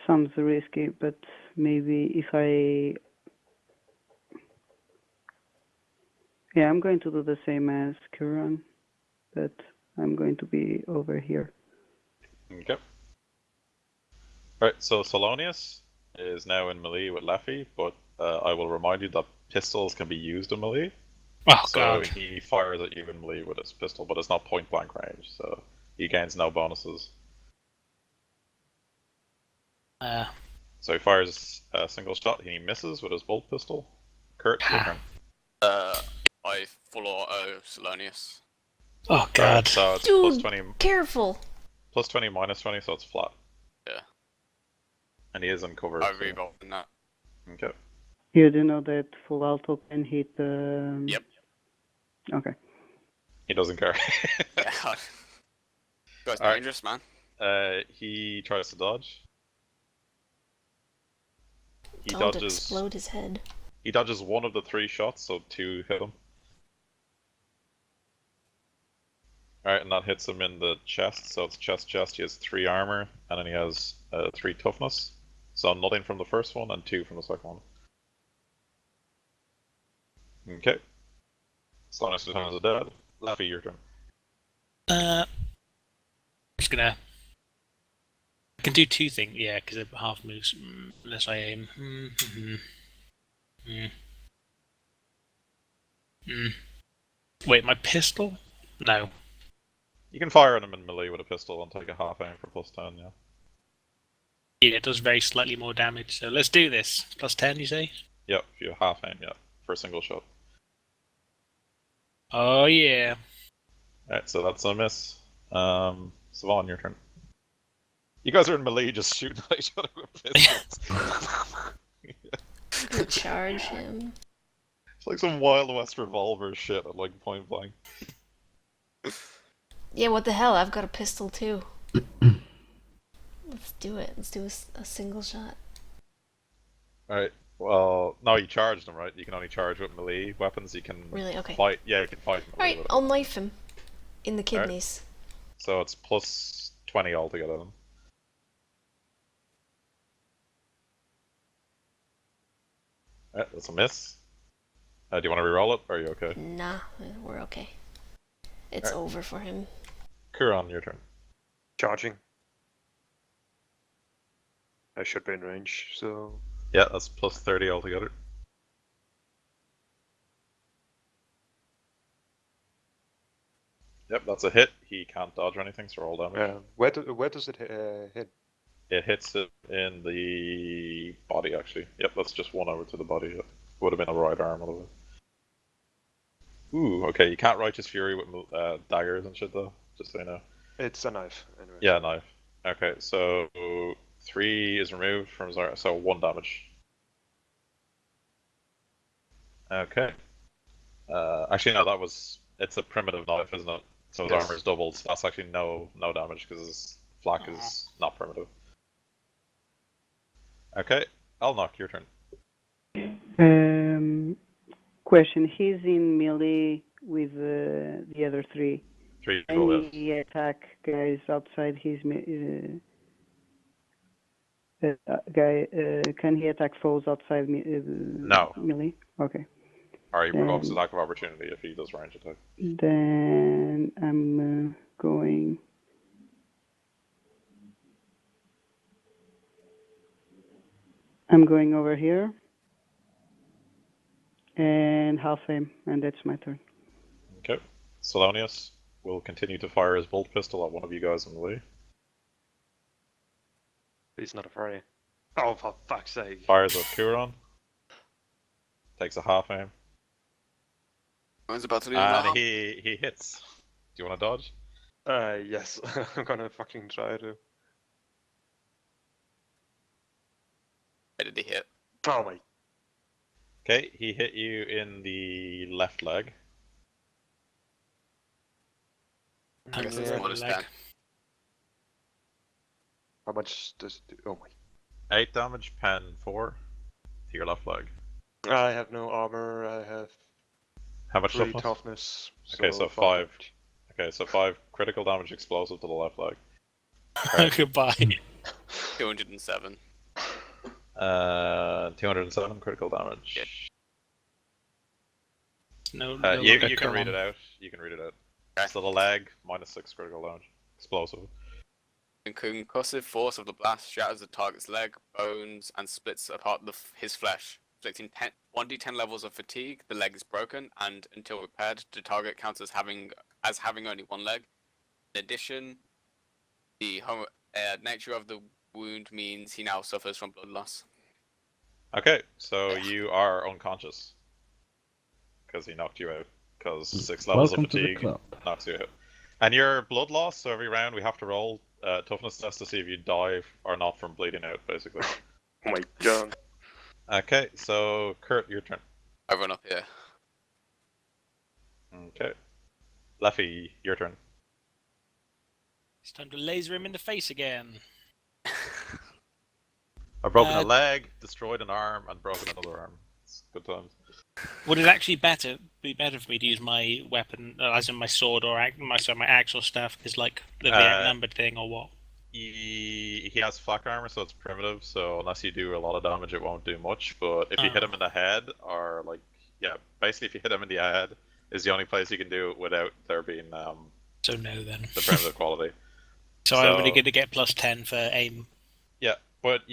[SPEAKER 7] Sounds risky, but maybe if I. Yeah, I'm going to do the same as Kuran, but I'm going to be over here.
[SPEAKER 1] Okay. Alright, so Selonius is now in melee with Laffy, but I will remind you that pistols can be used in melee.
[SPEAKER 6] Oh,
[SPEAKER 1] So
[SPEAKER 6] God.
[SPEAKER 1] he fires at you in melee with his pistol, but it's not point blank range, so he gains no bonuses. So he fires a single shot, he misses with his bolt pistol. Kurt, your turn.
[SPEAKER 2] I full auto Selonius.
[SPEAKER 6] Oh, God.
[SPEAKER 1] Alright, so it's
[SPEAKER 5] Dude,
[SPEAKER 1] plus 20,
[SPEAKER 5] careful!
[SPEAKER 1] plus 20, minus 20, so it's flat.
[SPEAKER 2] Yeah.
[SPEAKER 1] And he is uncovered.
[SPEAKER 2] I
[SPEAKER 1] so-
[SPEAKER 2] rerolled that.
[SPEAKER 1] Okay.
[SPEAKER 7] You do know that full auto can hit the.
[SPEAKER 2] Yep.
[SPEAKER 7] Okay.
[SPEAKER 1] He doesn't care.
[SPEAKER 2] Yeah. Guy's
[SPEAKER 1] Alright.
[SPEAKER 2] dangerous, man.
[SPEAKER 1] He tries to dodge. He
[SPEAKER 5] Don't
[SPEAKER 1] dodges.
[SPEAKER 5] explode his head.
[SPEAKER 1] He dodges one of the 3 shots, so 2 hit him. Alright, and that hits him in the chest, so it's chest. He has 3 armor, and then he has 3 toughness. So nothing from the first one, and 2 from the second one. Okay. Selonius returns is dead. Laffy, your turn.
[SPEAKER 6] Just gonna. I can do 2 things, yeah, because they're half moves, unless I aim. Wait, my pistol? No.
[SPEAKER 1] You can fire at him in melee with a pistol and take a half aim for plus 10, yeah.
[SPEAKER 6] Yeah, it does very slightly more damage, so let's do this. Plus 10, you say?
[SPEAKER 1] Yep, if you half aim, yeah, for a single shot.
[SPEAKER 6] Oh, yeah.
[SPEAKER 1] Alright, so that's a miss. Savon, your turn. You guys are in melee just shooting at each other with pistols.
[SPEAKER 5] Go charge him.
[SPEAKER 1] It's like some Wild West Revolver shit at like point blank.
[SPEAKER 5] Yeah, what the hell? I've got a pistol too. Let's do it. Let's do a single shot.
[SPEAKER 1] Alright, well, no, you charged him, right? You can only charge with melee weapons. You can
[SPEAKER 5] Really? Okay.
[SPEAKER 1] fight. Yeah, you can fight melee
[SPEAKER 5] Alright,
[SPEAKER 1] with it.
[SPEAKER 5] I'll knife him. In the kidneys.
[SPEAKER 1] So it's plus 20 altogether then. Alright, that's a miss. Do you want to reroll it, or are you okay?
[SPEAKER 5] Nah, we're okay. It's
[SPEAKER 1] Alright.
[SPEAKER 5] over for him.
[SPEAKER 1] Kuron, your turn.
[SPEAKER 3] Charging. I should be in range, so
[SPEAKER 1] Yeah, that's plus 30 altogether. Yep, that's a hit. He can't dodge or anything, so roll damage.
[SPEAKER 3] where does it hit?
[SPEAKER 1] It hits it in the body, actually. Yep, that's just one over to the body. It would have been a right arm otherwise. Ooh, okay, you can't Righteous Fury with daggers and shit, though, just so you know.
[SPEAKER 3] It's a knife, anyway.
[SPEAKER 1] Yeah, knife. Okay, so 3 is removed from his arm, so 1 damage. Okay. Actually, no, it's a primitive knife, isn't it? So his
[SPEAKER 3] Yes.
[SPEAKER 1] armor is doubled, so that's actually no damage, because his flak is not primitive. Okay, I'll knock your turn.
[SPEAKER 7] Question: he's in melee with the other 3.
[SPEAKER 1] 3
[SPEAKER 7] Can
[SPEAKER 1] total, yes.
[SPEAKER 7] he attack guys outside his can he attack foes outside
[SPEAKER 1] No.
[SPEAKER 7] melee? Okay.
[SPEAKER 1] Or he provokes attack of opportunity if he does range attack.
[SPEAKER 7] Then I'm going. I'm going over here and half aim, and that's my turn.
[SPEAKER 1] Okay. Selonius will continue to fire his bolt pistol at one of you guys in the way.
[SPEAKER 3] He's not afraid. Oh, for fuck's sake.
[SPEAKER 1] Fires at Kuron. Takes a half aim.
[SPEAKER 2] Mine's about to do
[SPEAKER 1] And
[SPEAKER 2] that.
[SPEAKER 1] he hits. Do you want to dodge?
[SPEAKER 3] Yes. I'm gonna fucking try to.
[SPEAKER 2] Where did he hit?
[SPEAKER 3] Oh my.
[SPEAKER 1] Okay, he hit you in the left leg.
[SPEAKER 2] I guess it's
[SPEAKER 3] Yeah.
[SPEAKER 2] more just
[SPEAKER 6] leg.
[SPEAKER 2] 10.
[SPEAKER 3] How much does it do? Oh my.
[SPEAKER 1] 8 damage, pen 4 to your left leg.
[SPEAKER 3] I have no armor, I have
[SPEAKER 1] How much
[SPEAKER 3] 3
[SPEAKER 1] toughness?
[SPEAKER 3] toughness.
[SPEAKER 1] Okay, so 5. Okay, so 5 critical damage explosive to the left leg.
[SPEAKER 6] Goodbye.
[SPEAKER 2] 207.
[SPEAKER 1] 207 critical damage.
[SPEAKER 2] Yeah.
[SPEAKER 6] No,
[SPEAKER 1] You can read it out. You can read it out.
[SPEAKER 2] Okay.
[SPEAKER 1] So the leg, minus 6 critical damage. Explosive.
[SPEAKER 2] The concussive force of the blast shatters the target's leg, bones, and splits apart his flesh, inflicting 1d10 levels of fatigue. The leg is broken, and until repaired, the target counts as having only one leg. In addition, the nature of the wound means he now suffers from blood loss.
[SPEAKER 1] Okay, so you are unconscious. Because he knocked you out. Because 6 levels
[SPEAKER 4] Welcome
[SPEAKER 1] of
[SPEAKER 4] to the
[SPEAKER 1] fatigue
[SPEAKER 4] club.
[SPEAKER 1] knocks you out. And your blood loss, so every round we have to roll toughness test to see if you die or not from bleeding out, basically.
[SPEAKER 3] Oh my god.
[SPEAKER 1] Okay, so Kurt, your turn.
[SPEAKER 2] I run up here.
[SPEAKER 1] Okay. Leffy, your turn.
[SPEAKER 6] It's time to laser him in the face again.
[SPEAKER 1] I've broken a leg, destroyed an arm, and broken another arm. It's good times.
[SPEAKER 6] Would it actually be better for me to use my weapon, as in my sword or my actual staff, is like the outnumbered thing, or what?
[SPEAKER 1] He has flak armor, so it's primitive, so unless you do a lot of damage, it won't do much. But if you hit him in the head, or like, yeah, basically if you hit him in the head, is the only place you can do it without there being
[SPEAKER 6] So no, then.
[SPEAKER 1] the primitive quality.
[SPEAKER 6] So I'm only going to get plus 10 for aim.
[SPEAKER 1] Yeah, but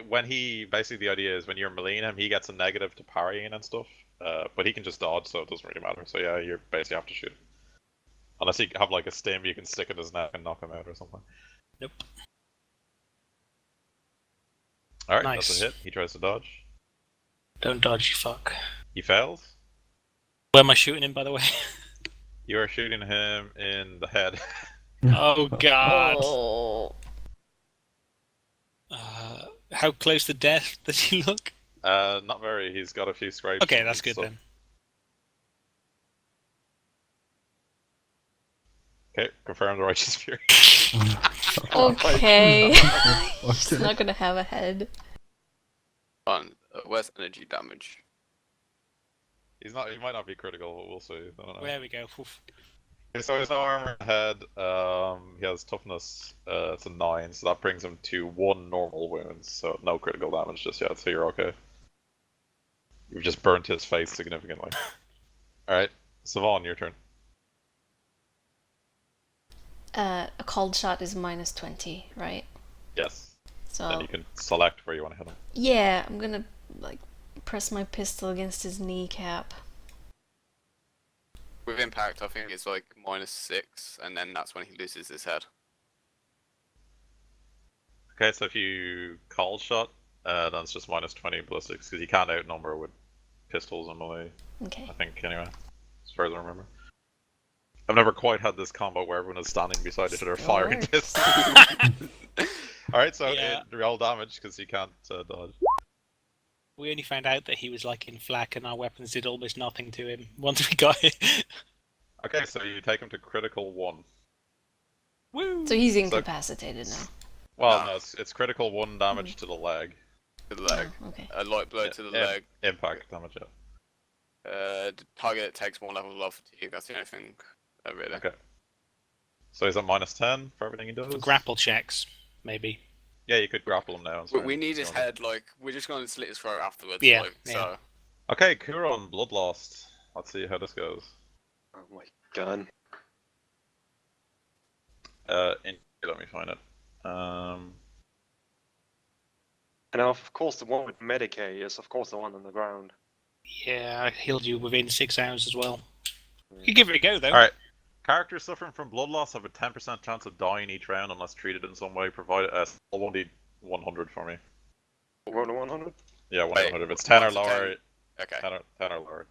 [SPEAKER 1] when he basically the idea is when you're meleeing him, he gets a negative to parrying and stuff. But he can just dodge, so it doesn't really matter. So yeah, you basically have to shoot. Unless you have like a stim, you can stick in his neck and knock him out or something.
[SPEAKER 6] Nope.
[SPEAKER 1] Alright,
[SPEAKER 6] Nice.
[SPEAKER 1] That's a hit. He tries to dodge.
[SPEAKER 6] Don't dodge, you fuck.
[SPEAKER 1] He fails.
[SPEAKER 6] Where am I shooting him, by the way?
[SPEAKER 1] You are shooting him in the head.
[SPEAKER 6] Oh, God.
[SPEAKER 5] Oh.
[SPEAKER 6] How close to death does he look?
[SPEAKER 1] Not very. He's got a few scrapes.
[SPEAKER 6] Okay,
[SPEAKER 1] and
[SPEAKER 6] that's good
[SPEAKER 1] stuff.
[SPEAKER 6] then.
[SPEAKER 1] Okay, confirm the Righteous Fury.
[SPEAKER 5] Okay. He's not gonna have a head.
[SPEAKER 2] On where's energy damage?
[SPEAKER 1] He might not be critical, but we'll see. I don't know.
[SPEAKER 6] There we go. Oof.
[SPEAKER 1] Okay, so his armor head, he has toughness, it's a 9, so that brings him to 1 normal wound, so no critical damage just yet, so you're okay. You've just burnt his face significantly. Alright, Savon, your turn.
[SPEAKER 5] A cold shot is minus 20, right?
[SPEAKER 1] Yes.
[SPEAKER 5] So
[SPEAKER 1] Then you can select where you want to hit him.
[SPEAKER 5] yeah, I'm gonna like press my pistol against his kneecap.
[SPEAKER 2] With impact, I think it's like -6, and then that's when he loses his head.
[SPEAKER 1] Okay, so if you cold shot, then it's just -20 ballistics, because you can't outnumber with pistols and melee,
[SPEAKER 5] Okay.
[SPEAKER 1] I think, anyway. As far as I remember. I've never quite had this combo where everyone is standing beside each other firing
[SPEAKER 5] Works.
[SPEAKER 1] pistols. Alright, so
[SPEAKER 6] Yeah.
[SPEAKER 1] roll damage, because you can't dodge.
[SPEAKER 6] We only found out that he was like in flak, and our weapons did almost nothing to him once we got it.
[SPEAKER 1] Okay, so you take him to critical 1.
[SPEAKER 6] Woo!
[SPEAKER 5] So he's incapacitated now.
[SPEAKER 1] Well,
[SPEAKER 2] Ah.
[SPEAKER 1] no, it's critical 1 damage to the leg.
[SPEAKER 2] To the leg.
[SPEAKER 5] Oh, okay.
[SPEAKER 2] A light blow to the leg.
[SPEAKER 1] Impact damage, yeah.
[SPEAKER 2] The target takes more levels of fatigue. That's the only thing, really.
[SPEAKER 1] Okay. So he's at -10 for everything he does?
[SPEAKER 6] For grapple checks, maybe.
[SPEAKER 1] Yeah, you could grapple him now.
[SPEAKER 2] We need his head. Like, we're just going to slit his throat afterwards.
[SPEAKER 6] Yeah,
[SPEAKER 2] Like,
[SPEAKER 6] yeah.
[SPEAKER 2] So
[SPEAKER 1] Okay, Kuron, Bloodlost. Let's see how this goes.
[SPEAKER 3] Oh my god.
[SPEAKER 1] Let me find it.
[SPEAKER 3] And of course the one with Medicaid is of course the one on the ground.
[SPEAKER 6] Yeah, I healed you within 6 hours as well. You can give it a go, though.
[SPEAKER 1] Alright. Characters suffering from blood loss have a 10% chance of dying each round unless treated in some way. Provided roll 1d100 for me.
[SPEAKER 3] Roll to 100?
[SPEAKER 1] Yeah, 1d100.
[SPEAKER 2] Wait,
[SPEAKER 1] If it's 10 or
[SPEAKER 2] 1 to 10.
[SPEAKER 1] lower,
[SPEAKER 2] okay.
[SPEAKER 1] 10 or lower.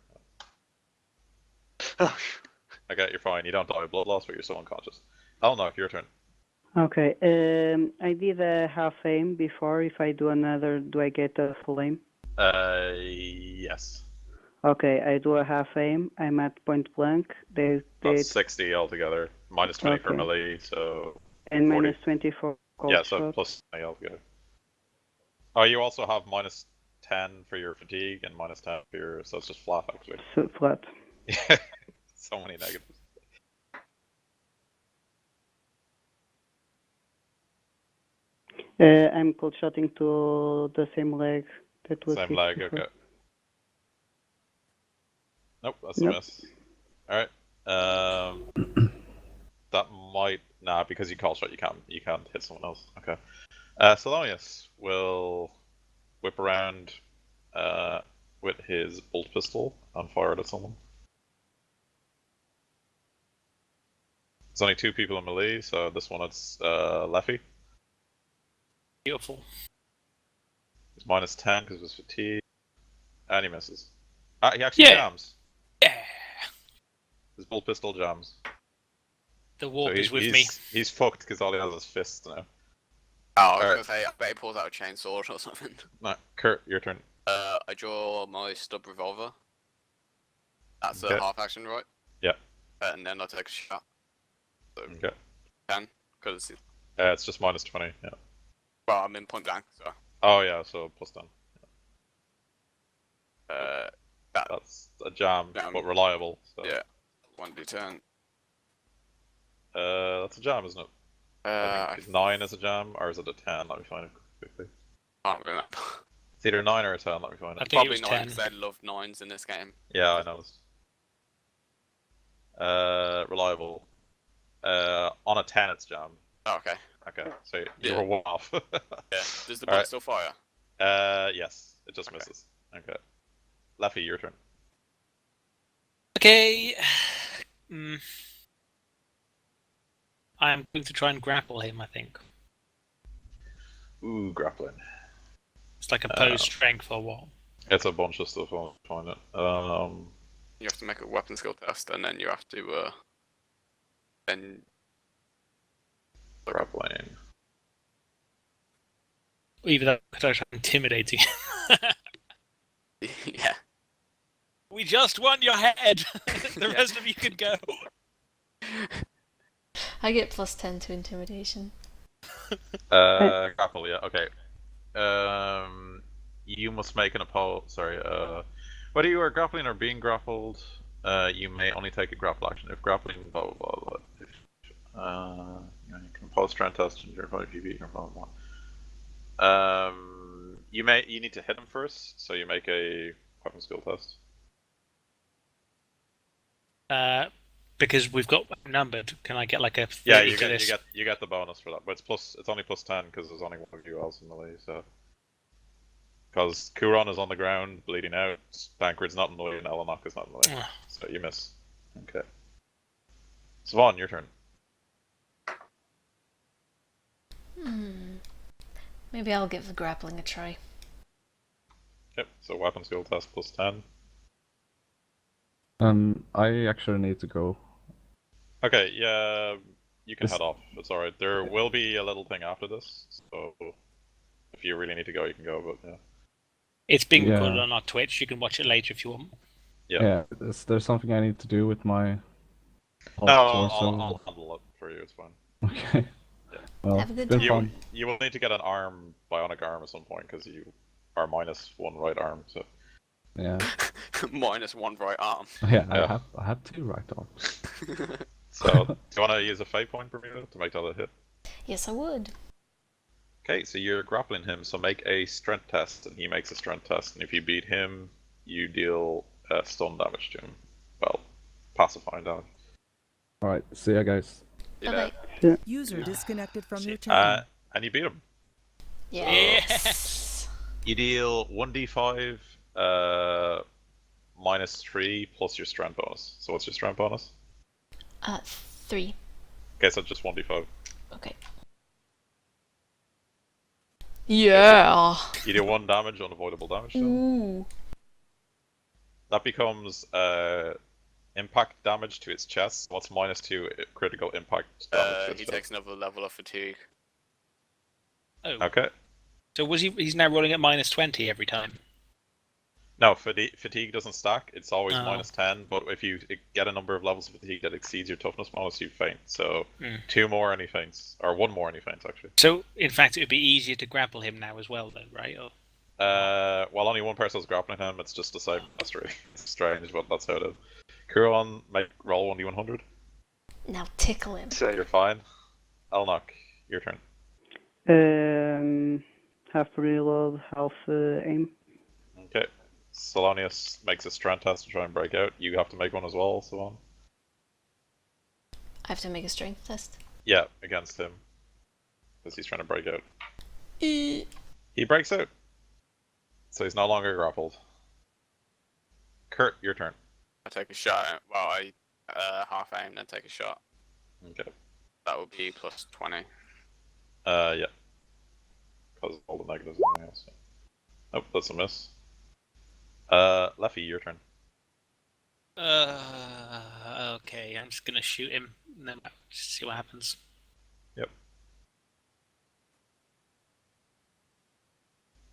[SPEAKER 3] Oh,
[SPEAKER 1] Okay, you're fine. You don't die of blood loss, but you're still unconscious. Elna, your turn.
[SPEAKER 7] Okay. I did a half aim before. If I do another, do I get a full aim?
[SPEAKER 1] Yes.
[SPEAKER 7] Okay, I do a half aim. I'm at point blank.
[SPEAKER 1] That's 60 altogether. -20 for
[SPEAKER 7] Okay.
[SPEAKER 1] melee, so...
[SPEAKER 7] And
[SPEAKER 1] 40.
[SPEAKER 7] minus 20 for cold
[SPEAKER 1] Yeah, so
[SPEAKER 7] shot.
[SPEAKER 1] plus 20 altogether. Oh, you also have -10 for your fatigue and -10 for your... So it's just flat, actually.
[SPEAKER 7] So flat.
[SPEAKER 1] Yeah, so many negatives.
[SPEAKER 7] I'm cold shotting to the same leg that was
[SPEAKER 1] Same
[SPEAKER 7] hit
[SPEAKER 1] leg,
[SPEAKER 7] before.
[SPEAKER 1] okay. Nope, that's a
[SPEAKER 7] Yep.
[SPEAKER 1] miss. Alright. That might... Nah, because you call shot, you can't hit someone else. Okay. Selonius will whip around with his bolt pistol and fire it at someone. There's only 2 people in melee, so this one it's Leffy.
[SPEAKER 6] Beautiful.
[SPEAKER 1] He's -10 because of his fatigue. And he misses. Ah, he actually jams.
[SPEAKER 6] Yeah.
[SPEAKER 1] His bolt pistol jams.
[SPEAKER 6] The warp
[SPEAKER 1] So
[SPEAKER 6] is with me.
[SPEAKER 1] He's fucked because all he has is fists now.
[SPEAKER 2] Oh, I was
[SPEAKER 1] Alright.
[SPEAKER 2] gonna say, I bet he pulls out a chainsaw or something.
[SPEAKER 1] No, Kurt, your turn.
[SPEAKER 2] I draw my stub revolver. That's
[SPEAKER 1] Okay.
[SPEAKER 2] a half action, right?
[SPEAKER 1] Yeah.
[SPEAKER 2] And then I take a shot. So
[SPEAKER 1] Okay.
[SPEAKER 2] 10, because
[SPEAKER 1] It's just -20, yeah.
[SPEAKER 2] well, I'm in point blank, so
[SPEAKER 1] Oh yeah, so +10.
[SPEAKER 2] that's
[SPEAKER 1] That's a jam,
[SPEAKER 2] Jam.
[SPEAKER 1] but reliable. So.
[SPEAKER 2] yeah, 1d10.
[SPEAKER 1] That's a jam, isn't it? I think 9 is a jam, or is it a 10? Let me find it quickly.
[SPEAKER 2] can't remember.
[SPEAKER 1] It's either 9 or a 10, let me find
[SPEAKER 6] I
[SPEAKER 1] it.
[SPEAKER 6] think it
[SPEAKER 2] Probably
[SPEAKER 6] was
[SPEAKER 2] 9
[SPEAKER 6] 10.
[SPEAKER 2] because I love 9s in this game.
[SPEAKER 1] Yeah, I noticed. Reliable. On a 10 it's jam.
[SPEAKER 2] Oh, okay.
[SPEAKER 1] Okay, so you
[SPEAKER 2] Yeah.
[SPEAKER 1] were 1 off.
[SPEAKER 2] Yeah. Does the bullet
[SPEAKER 1] Alright.
[SPEAKER 2] still fire?
[SPEAKER 1] Yes, it just
[SPEAKER 2] Okay.
[SPEAKER 1] misses. Okay. Leffy, your turn.
[SPEAKER 6] Okay. I'm going to try and grapple him, I think.
[SPEAKER 1] Ooh, grappling.
[SPEAKER 6] It's like opposed strength or what?
[SPEAKER 1] It's a bunch of stuff, I'll find it.
[SPEAKER 2] You have to make a weapon skill test, and then you have to then
[SPEAKER 1] Grappling.
[SPEAKER 6] Either that or could I try intimidating him?
[SPEAKER 2] yeah.
[SPEAKER 6] We just won your head! The
[SPEAKER 2] Yeah.
[SPEAKER 6] rest of you can go!
[SPEAKER 5] I get +10 to intimidation.
[SPEAKER 1] Grapple, yeah, okay. You must make an whether you are grappling or being grappled, you may only take a grapple action. If grappling, blah blah blah blah. You can impose strength test and your PV, blah blah blah. You need to hit him first, so you make a weapon skill test.
[SPEAKER 6] Because we've got numbered. Can I get like a 30
[SPEAKER 1] Yeah, you get the bonus for that, but it's only +10 because there's only one of you else in melee. So because Kuron is on the ground bleeding out, Tancred's not in melee, and Elenok is not in melee, so you miss. Okay. Siobhan, your turn.
[SPEAKER 5] Maybe I'll give the grappling a try.
[SPEAKER 1] Yep. So weapon skill test +10.
[SPEAKER 4] I actually need to go.
[SPEAKER 1] Okay, yeah, you can
[SPEAKER 4] This-
[SPEAKER 1] head off. It's alright. There will be a little thing after this, so if you really need to go, you can go, but yeah.
[SPEAKER 6] It's being
[SPEAKER 4] Yeah.
[SPEAKER 6] recorded on our Twitch. You can watch it later if you want.
[SPEAKER 1] Yeah.
[SPEAKER 4] Is there something I need to do with my
[SPEAKER 1] No,
[SPEAKER 4] torso?
[SPEAKER 1] I'll handle it for you, it's fine.
[SPEAKER 4] Okay.
[SPEAKER 1] Yeah.
[SPEAKER 4] Well,
[SPEAKER 5] Have a good
[SPEAKER 4] it's been
[SPEAKER 5] time.
[SPEAKER 4] fun.
[SPEAKER 1] You will need to get an arm, bionic arm at some point, because you are -1 right arm, so...
[SPEAKER 4] Yeah.
[SPEAKER 2] -1 right arm.
[SPEAKER 4] Yeah,
[SPEAKER 1] Yeah.
[SPEAKER 4] I have 2 right arms.
[SPEAKER 1] So, do you want to use a fate point, Bermuda, to make that a hit?
[SPEAKER 5] Yes, I would.
[SPEAKER 1] Okay, so you're grappling him, so make a strength test, and he makes a strength test, and if you beat him, you deal stun damage to him. Well, pacifying damage.
[SPEAKER 4] Alright, see ya guys.
[SPEAKER 5] Bye
[SPEAKER 2] Yeah.
[SPEAKER 5] bye.
[SPEAKER 8] User disconnected from your channel.
[SPEAKER 1] And you beat him.
[SPEAKER 5] Yes.
[SPEAKER 1] You deal 1d5 -3 plus your strength bonus. So what's your strength bonus?
[SPEAKER 5] 3.
[SPEAKER 1] Okay, so just 1d5.
[SPEAKER 5] Okay. Yeah.
[SPEAKER 1] You do 1 damage, unavoidable damage. So.
[SPEAKER 5] Ooh.
[SPEAKER 1] That becomes impact damage to its chest. What's -2 critical impact damage to its
[SPEAKER 2] He
[SPEAKER 1] chest?
[SPEAKER 2] takes another level of fatigue.
[SPEAKER 6] Oh.
[SPEAKER 1] Okay.
[SPEAKER 6] So he's now rolling at -20 every time.
[SPEAKER 1] No, fatigue doesn't stack. It's always
[SPEAKER 6] Oh.
[SPEAKER 1] -10. But if you get a number of levels of fatigue that exceeds your toughness bonus, you faint. So 2 more and he faints, or 1 more and he faints actually.
[SPEAKER 6] So in fact, it would be easier to grapple him now as well, then, right? Or...
[SPEAKER 1] Well, only one person's grappling him. It's just the same. That's really strange, but that's how it is. Kuron, roll 1d100.
[SPEAKER 5] Now tickle him.
[SPEAKER 3] So
[SPEAKER 1] You're fine. Elnok, your turn.
[SPEAKER 7] Half reload, half aim.
[SPEAKER 1] Okay. Selonius makes a strength test to try and break out. You have to make one as well, so on.
[SPEAKER 5] I have to make a strength test.
[SPEAKER 1] Yeah, against him. Because he's trying to break out.
[SPEAKER 5] E-
[SPEAKER 1] He breaks out. So he's no longer grappled. Kurt, your turn.
[SPEAKER 2] I take a shot. Well, I half aim, then take a shot.
[SPEAKER 1] Okay.
[SPEAKER 2] That would be +20.
[SPEAKER 1] Yeah. Because of all the negatives and everything else. Nope, that's a miss. Leffy, your turn.
[SPEAKER 6] Okay, I'm just gonna shoot him and then see what happens.
[SPEAKER 1] Yep.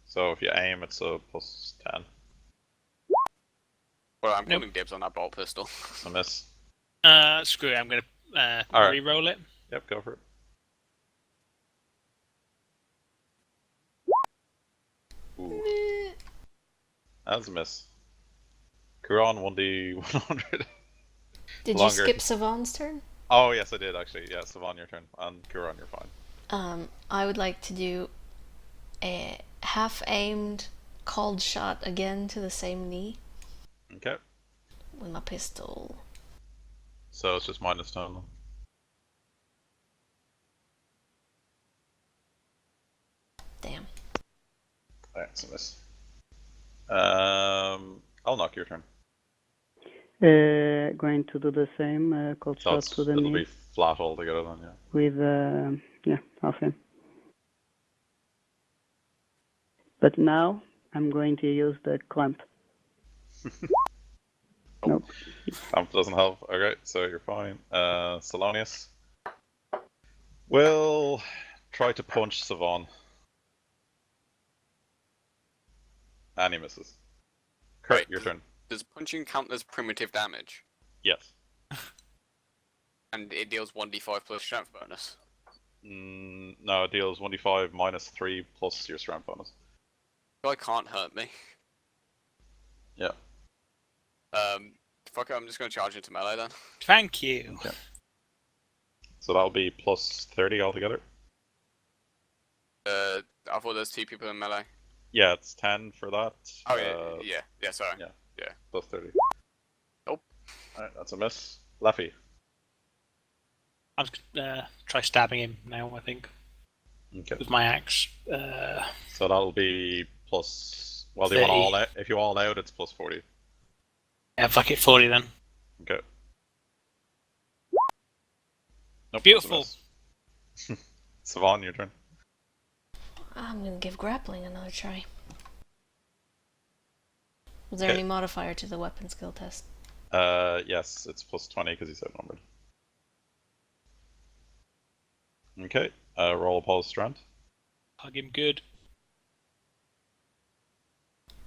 [SPEAKER 1] So if you aim, it's a +10.
[SPEAKER 2] Well, I'm
[SPEAKER 6] Nope.
[SPEAKER 2] calling dibs on that bolt pistol.
[SPEAKER 1] A miss.
[SPEAKER 6] Screw it, I'm gonna
[SPEAKER 1] Alright.
[SPEAKER 6] re-roll it.
[SPEAKER 1] Yep, go for it. Ooh, that's a miss. Kuron 1d100.
[SPEAKER 5] Did
[SPEAKER 1] Longer.
[SPEAKER 5] you skip Savon's turn?
[SPEAKER 1] Oh yes, I did actually. Yeah, Siobhan, your turn, and Kuron, you're fine.
[SPEAKER 5] I would like to do a half-aimed called shot again to the same knee
[SPEAKER 1] Okay.
[SPEAKER 5] with my pistol.
[SPEAKER 1] So it's just -10. Then.
[SPEAKER 5] Damn.
[SPEAKER 1] Alright, it's a miss. I'll knock your turn.
[SPEAKER 7] Going to do the same, cold
[SPEAKER 1] So
[SPEAKER 7] shot
[SPEAKER 1] it's,
[SPEAKER 7] to the
[SPEAKER 1] it'll
[SPEAKER 7] knee
[SPEAKER 1] be flat altogether then, yeah.
[SPEAKER 7] with, yeah, half aim. But now I'm going to use the clamp. Nope.
[SPEAKER 1] Doesn't help. Okay, so you're fine. Selonius will try to punch Savon. And he misses. Kurt,
[SPEAKER 2] Right.
[SPEAKER 1] your turn.
[SPEAKER 2] Does punching count as primitive damage?
[SPEAKER 1] Yes.
[SPEAKER 2] And it deals 1d5 plus strength bonus.
[SPEAKER 1] No, it deals 1d5 -3 plus your strength bonus.
[SPEAKER 2] Guy can't hurt me.
[SPEAKER 1] Yeah.
[SPEAKER 2] Fuck it, I'm just gonna charge into melee then.
[SPEAKER 6] Thank you.
[SPEAKER 1] Okay. So that'll be +30 altogether.
[SPEAKER 2] I thought there's 2 people in melee.
[SPEAKER 1] Yeah, it's 10 for that.
[SPEAKER 2] Oh yeah. Sorry.
[SPEAKER 1] yeah.
[SPEAKER 2] Yeah.
[SPEAKER 1] Plus 30.
[SPEAKER 2] Nope.
[SPEAKER 1] Alright, that's a miss. Leffy.
[SPEAKER 6] I'm try stabbing him now. I think
[SPEAKER 1] Okay.
[SPEAKER 6] with my axe.
[SPEAKER 1] So that'll be plus. Well, do you want
[SPEAKER 6] 30.
[SPEAKER 1] all out? If you all out, it's plus 40.
[SPEAKER 6] Yeah, fuck it, 40 then.
[SPEAKER 1] Okay. Nope,
[SPEAKER 6] Beautiful.
[SPEAKER 1] that's a miss. Savon, your turn.
[SPEAKER 5] I'm gonna give grappling another try. Was there
[SPEAKER 1] Okay.
[SPEAKER 5] any modifier to the weapon skill test?
[SPEAKER 1] Yes, it's plus 20 because he's outnumbered. Okay, roll opposed strength.
[SPEAKER 6] Hug him good.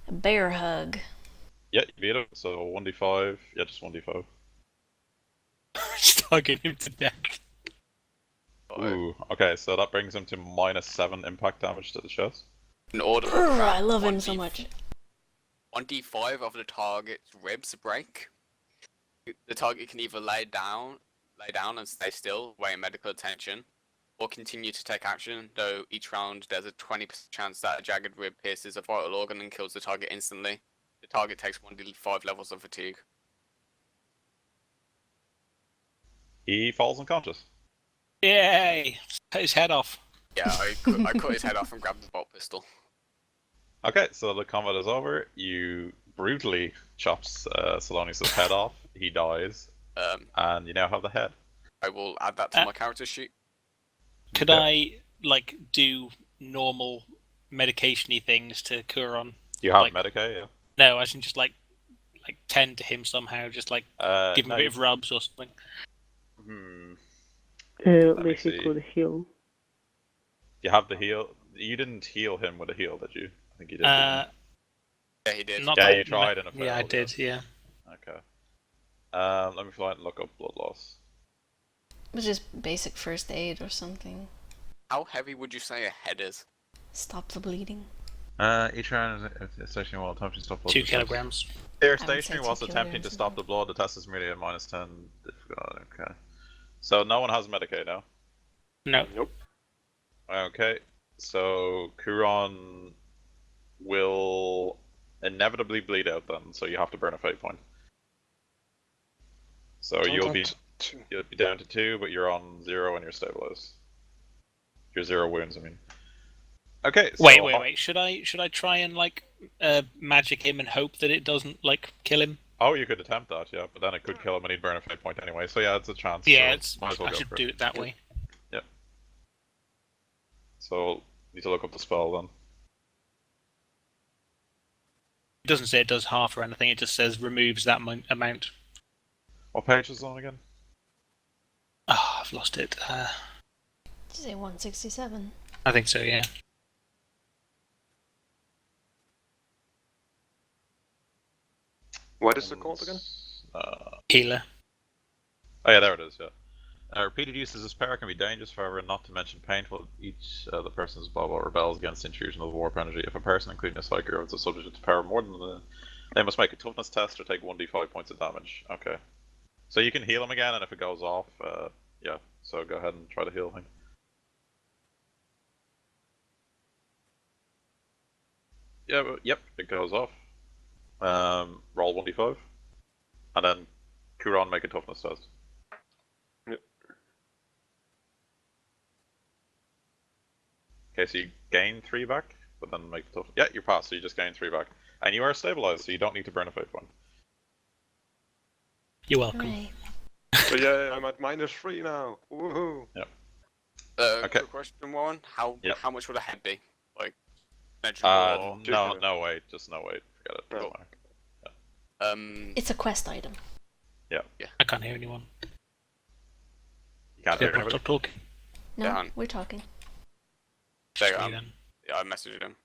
[SPEAKER 5] A bear hug.
[SPEAKER 1] Yeah, you beat it. So 1d5. Yeah, just 1d5.
[SPEAKER 6] Just hugging him to death.
[SPEAKER 1] Ooh, okay, so that brings him to -7 impact damage to the chest.
[SPEAKER 2] In order to
[SPEAKER 5] Urgh,
[SPEAKER 2] crack
[SPEAKER 5] I love him so
[SPEAKER 2] 1d
[SPEAKER 5] much.
[SPEAKER 2] 1d5 of the target's ribs break. The target can either lay down and stay still, weighing medical attention, or continue to take action, though each round there's a 20% chance that a jagged rib pierces a vital organ and kills the target instantly. The target takes 1d5 levels of fatigue.
[SPEAKER 1] He falls unconscious.
[SPEAKER 6] Yay! Cut his head off.
[SPEAKER 2] Yeah, I cut his head off and grabbed the bolt pistol.
[SPEAKER 1] Okay, so the combat is over. You brutally chops Selonius' head off. He dies, and you now have the head.
[SPEAKER 2] I will add that to my character sheet.
[SPEAKER 6] Could
[SPEAKER 1] Okay.
[SPEAKER 6] I like do normal medication-y things to Kuron?
[SPEAKER 1] You have
[SPEAKER 6] like-
[SPEAKER 1] Medicaid, yeah?
[SPEAKER 6] No, I should just like tend to him somehow, just like give him
[SPEAKER 1] no,
[SPEAKER 6] a bit of rubs or something.
[SPEAKER 1] Hmm.
[SPEAKER 7] Leafy
[SPEAKER 1] see.
[SPEAKER 7] could heal.
[SPEAKER 1] You have the heal. You didn't heal him with a heal, did you? I think you did. Didn't
[SPEAKER 2] Yeah, he did.
[SPEAKER 6] Not
[SPEAKER 1] Yeah,
[SPEAKER 6] that-
[SPEAKER 1] you tried and it
[SPEAKER 6] Yeah, I
[SPEAKER 1] failed,
[SPEAKER 6] did. Yeah.
[SPEAKER 1] you? Okay. Let me find and look up blood loss.
[SPEAKER 5] It was just basic first aid or something.
[SPEAKER 2] How heavy would you say a head is?
[SPEAKER 5] Stop the bleeding.
[SPEAKER 1] Each round is stationary while attempting to stop blood.
[SPEAKER 6] 2 kilograms.
[SPEAKER 1] They're
[SPEAKER 5] I would say
[SPEAKER 1] stationary
[SPEAKER 5] 2
[SPEAKER 1] whilst attempting to
[SPEAKER 5] kilograms,
[SPEAKER 1] stop the blood. The test is merely a -10. Okay. So no one has Medicaid now.
[SPEAKER 6] No.
[SPEAKER 3] Nope.
[SPEAKER 1] Okay. So Kuron will inevitably bleed out then, so you have to burn a fate point. So you'll be down to 2, but you're on 0 and you're stabilized. You're 0 wounds, I mean. Okay. So
[SPEAKER 6] Wait. Should I try and like magic him and hope that it doesn't like kill him?
[SPEAKER 1] Oh, you could attempt that, yeah, but then it could kill him and he'd burn a fate point anyway. So yeah, it's a chance.
[SPEAKER 6] Yeah,
[SPEAKER 1] so might as well
[SPEAKER 6] I
[SPEAKER 1] go
[SPEAKER 6] should
[SPEAKER 1] for
[SPEAKER 6] do
[SPEAKER 1] it.
[SPEAKER 6] it that way.
[SPEAKER 1] So need to look up the spell then.
[SPEAKER 6] It doesn't say it does half or anything. It just says removes that amount.
[SPEAKER 1] What page is it on again?
[SPEAKER 6] Ah, I've lost it.
[SPEAKER 5] Did you say 167?
[SPEAKER 6] I think so. Yeah.
[SPEAKER 3] What is it called again?
[SPEAKER 6] Healer.
[SPEAKER 1] Oh yeah, there it is. Yeah. Repeated use of this power can be dangerous, however, not to mention painful. Each the person's bubble rebels against intrusion of warp energy. If a person, including a psyker, is subject to power more than they must make a toughness test or take 1d5 points of damage. Okay. So you can heal him again, and if it goes off, yeah. So go ahead and try to heal him. Yeah, yep, it goes off. Roll 1d5, and then Kuron make a toughness test.
[SPEAKER 3] Yep.
[SPEAKER 1] Okay, so you gain 3 back, but then make the tough. Yeah, you pass, so you just gain 3 back, and you are stabilized, so you don't need to burn a fate point.
[SPEAKER 6] You're welcome.
[SPEAKER 5] Right.
[SPEAKER 3] So yeah, I'm at -3 now. Woohoo!
[SPEAKER 1] Okay.
[SPEAKER 2] Quick question, Warren. How
[SPEAKER 1] Yep.
[SPEAKER 2] much would a head be? Like, negligible or...
[SPEAKER 1] No weight, just no weight. Forget it. Doesn't matter.
[SPEAKER 5] It's a quest item.
[SPEAKER 6] I can't hear anyone.
[SPEAKER 1] You can't hear
[SPEAKER 6] Stop
[SPEAKER 1] anybody.
[SPEAKER 6] talking.
[SPEAKER 5] No,
[SPEAKER 2] Yeah.
[SPEAKER 5] we're talking.
[SPEAKER 2] There you
[SPEAKER 6] Me
[SPEAKER 2] go.
[SPEAKER 6] then.
[SPEAKER 2] Yeah, I messaged him.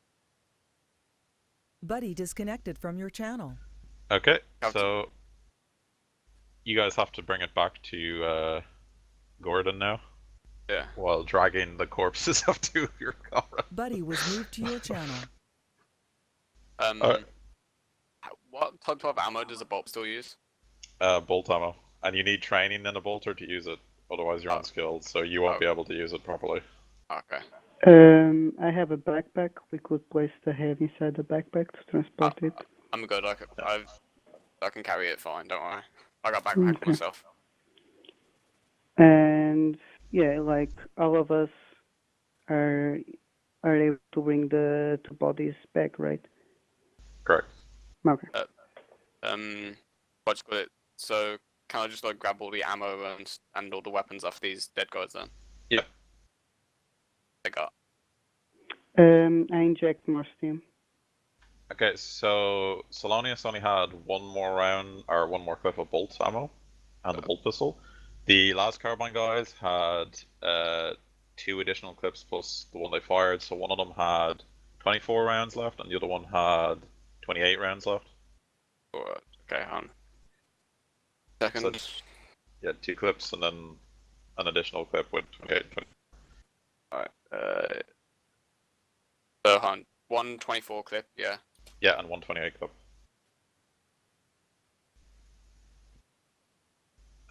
[SPEAKER 8] Buddy disconnected from your channel.
[SPEAKER 1] Okay,
[SPEAKER 2] Have to-
[SPEAKER 1] so you guys have to bring it back to Goradin now,
[SPEAKER 2] Yeah.
[SPEAKER 1] while dragging the corpses of 2 of your comrades.
[SPEAKER 8] Buddy was moved to your channel.
[SPEAKER 2] What type of ammo does a bolt still use?
[SPEAKER 1] Bolt ammo, and you need training in a bolter to use it. Otherwise, you're unskilled, so you won't be able to use it properly.
[SPEAKER 2] Okay.
[SPEAKER 7] I have a backpack. We could place the head inside the backpack to transport it.
[SPEAKER 2] I'm good. I can carry it fine. Don't worry. I got backpack
[SPEAKER 7] Okay.
[SPEAKER 2] myself.
[SPEAKER 7] And yeah, like all of us are able to bring the two bodies back, right?
[SPEAKER 1] Correct.
[SPEAKER 7] Okay.
[SPEAKER 2] What's got it? So can I just like grab all the ammo and all the weapons off these dead guys then?
[SPEAKER 1] Yep.
[SPEAKER 2] I got.
[SPEAKER 7] I inject more steam.
[SPEAKER 1] Okay, so Selonius only had one more round, or one more clip of bolt ammo, and the bolt pistol. The last carbine guys had 2 additional clips plus the one they fired, so one of them had 24 rounds left, and the other one had 28 rounds left.
[SPEAKER 2] Alright, okay, hon. Second.
[SPEAKER 1] So, yeah, 2 clips and then an additional clip with 28.
[SPEAKER 2] Alright, so hon, 124 clip, yeah.
[SPEAKER 1] Yeah, and 128 clip.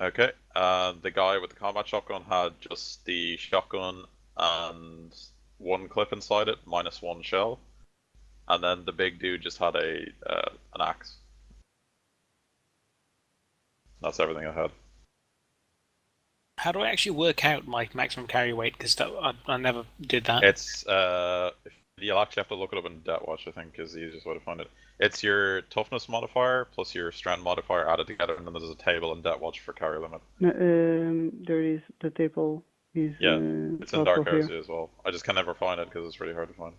[SPEAKER 1] Okay, the guy with the combat shotgun had just the shotgun and 1 clip inside it, minus 1 shell. And then the big dude just had an axe. That's everything I had.
[SPEAKER 6] How do I actually work out my maximum carry weight? Because I never did that.
[SPEAKER 1] It's you'll actually have to look it up in Death Watch, I think, is the easiest way to find it. It's your toughness modifier plus your strength modifier added together, and then there's a table in Death Watch for carry limit.
[SPEAKER 7] There is the table is
[SPEAKER 1] Yeah, it's in Dark
[SPEAKER 7] also
[SPEAKER 1] Heresy
[SPEAKER 7] here.
[SPEAKER 1] as well. I just can never find it because it's really hard to find.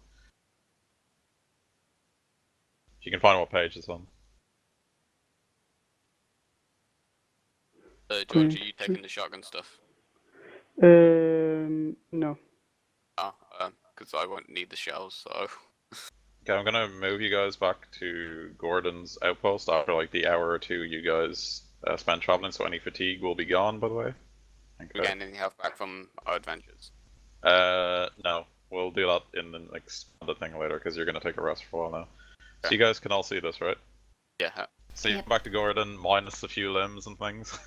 [SPEAKER 1] If you can find what page it's on.
[SPEAKER 2] George, are you taking the shotgun stuff?
[SPEAKER 7] No.
[SPEAKER 2] Oh, because I won't need the shells, so.
[SPEAKER 1] Okay, I'm gonna move you guys back to Gordon's outpost after like the hour or 2 you guys spent traveling, so any fatigue will be gone, by the way.
[SPEAKER 2] We get anything health back from our adventures?
[SPEAKER 1] No. We'll do that in the next thing later, because you're gonna take a rest for a while now. So you guys can all see this, right?
[SPEAKER 2] Yeah.
[SPEAKER 1] So you come back to Gordon, minus a few limbs and things.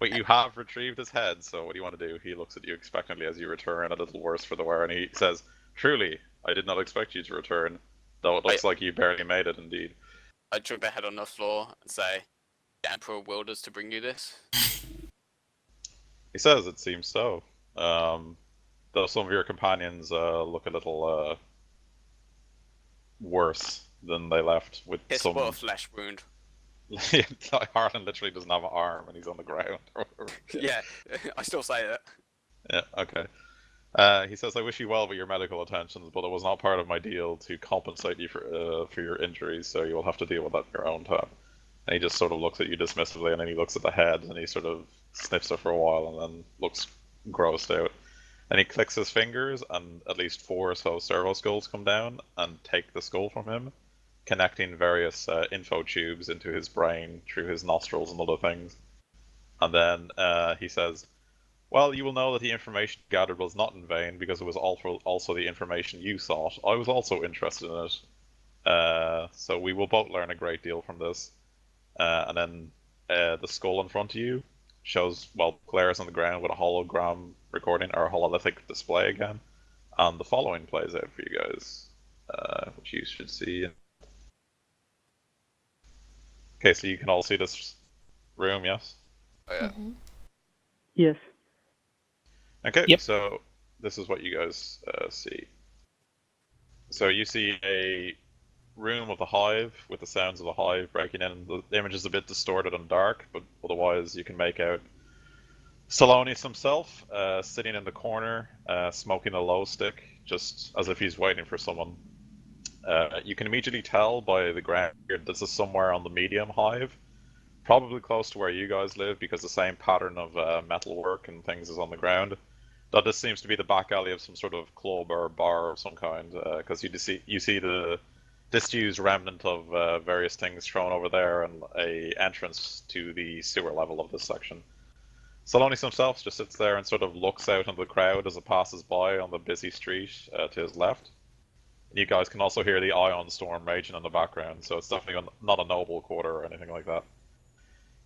[SPEAKER 1] But you have retrieved his head, so what do you want to do? He looks at you expectantly as you return, a little worse for the wear, and he says, "Truly, I did not expect you to return, though it looks like you barely made it indeed."
[SPEAKER 2] I chuck the head on the floor and say, "The Emperor willed us to bring you this."
[SPEAKER 1] He says, "It seems so. Though some of your companions look a little worse than they left with
[SPEAKER 2] His
[SPEAKER 1] some..."
[SPEAKER 2] a flesh wound.
[SPEAKER 1] Harlan literally doesn't have an arm and he's on the ground.
[SPEAKER 2] Yeah, I still say that.
[SPEAKER 1] Yeah, okay. He says, "I wish you well with your medical attentions, but it was not part of my deal to compensate you for your injuries, so you will have to deal with that in your own time." And he just sort of looks at you dismissively, and then he looks at the head, and he sort of sniffs it for a while, and then looks grossed out. And he clicks his fingers, and at least 4 or so servo-skulls come down and take the skull from him, connecting various info tubes into his brain through his nostrils and other things. And then he says, "Well, you will know that the information gathered was not in vain, because it was also the information you sought. I was also interested in it. So we will both learn a great deal from this." And then the skull in front of you shows, well, glares on the ground with a hologram recording, or a hololithic display again. And the following plays out for you guys, which you should see. Okay, so you can all see this room, yes?
[SPEAKER 2] Oh, yeah.
[SPEAKER 7] Yes.
[SPEAKER 1] Okay,
[SPEAKER 6] Yep.
[SPEAKER 1] So this is what you guys see. So you see a room of the hive with the sounds of the hive breaking in. The image is a bit distorted and dark, but otherwise you can make out Selonius himself sitting in the corner, smoking a low stick, just as if he's waiting for someone. You can immediately tell by the ground here this is somewhere on the medium hive, probably close to where you guys live, because the same pattern of metalwork and things is on the ground. That this seems to be the back alley of some sort of club or bar of some kind, because you see the disused remnant of various things thrown over there, and a entrance to the sewer level of this section. Selonius himself just sits there and sort of looks out into the crowd as it passes by on the busy street to his left. You guys can also hear the ion storm raging in the background, so it's definitely not a noble quarter or anything like that.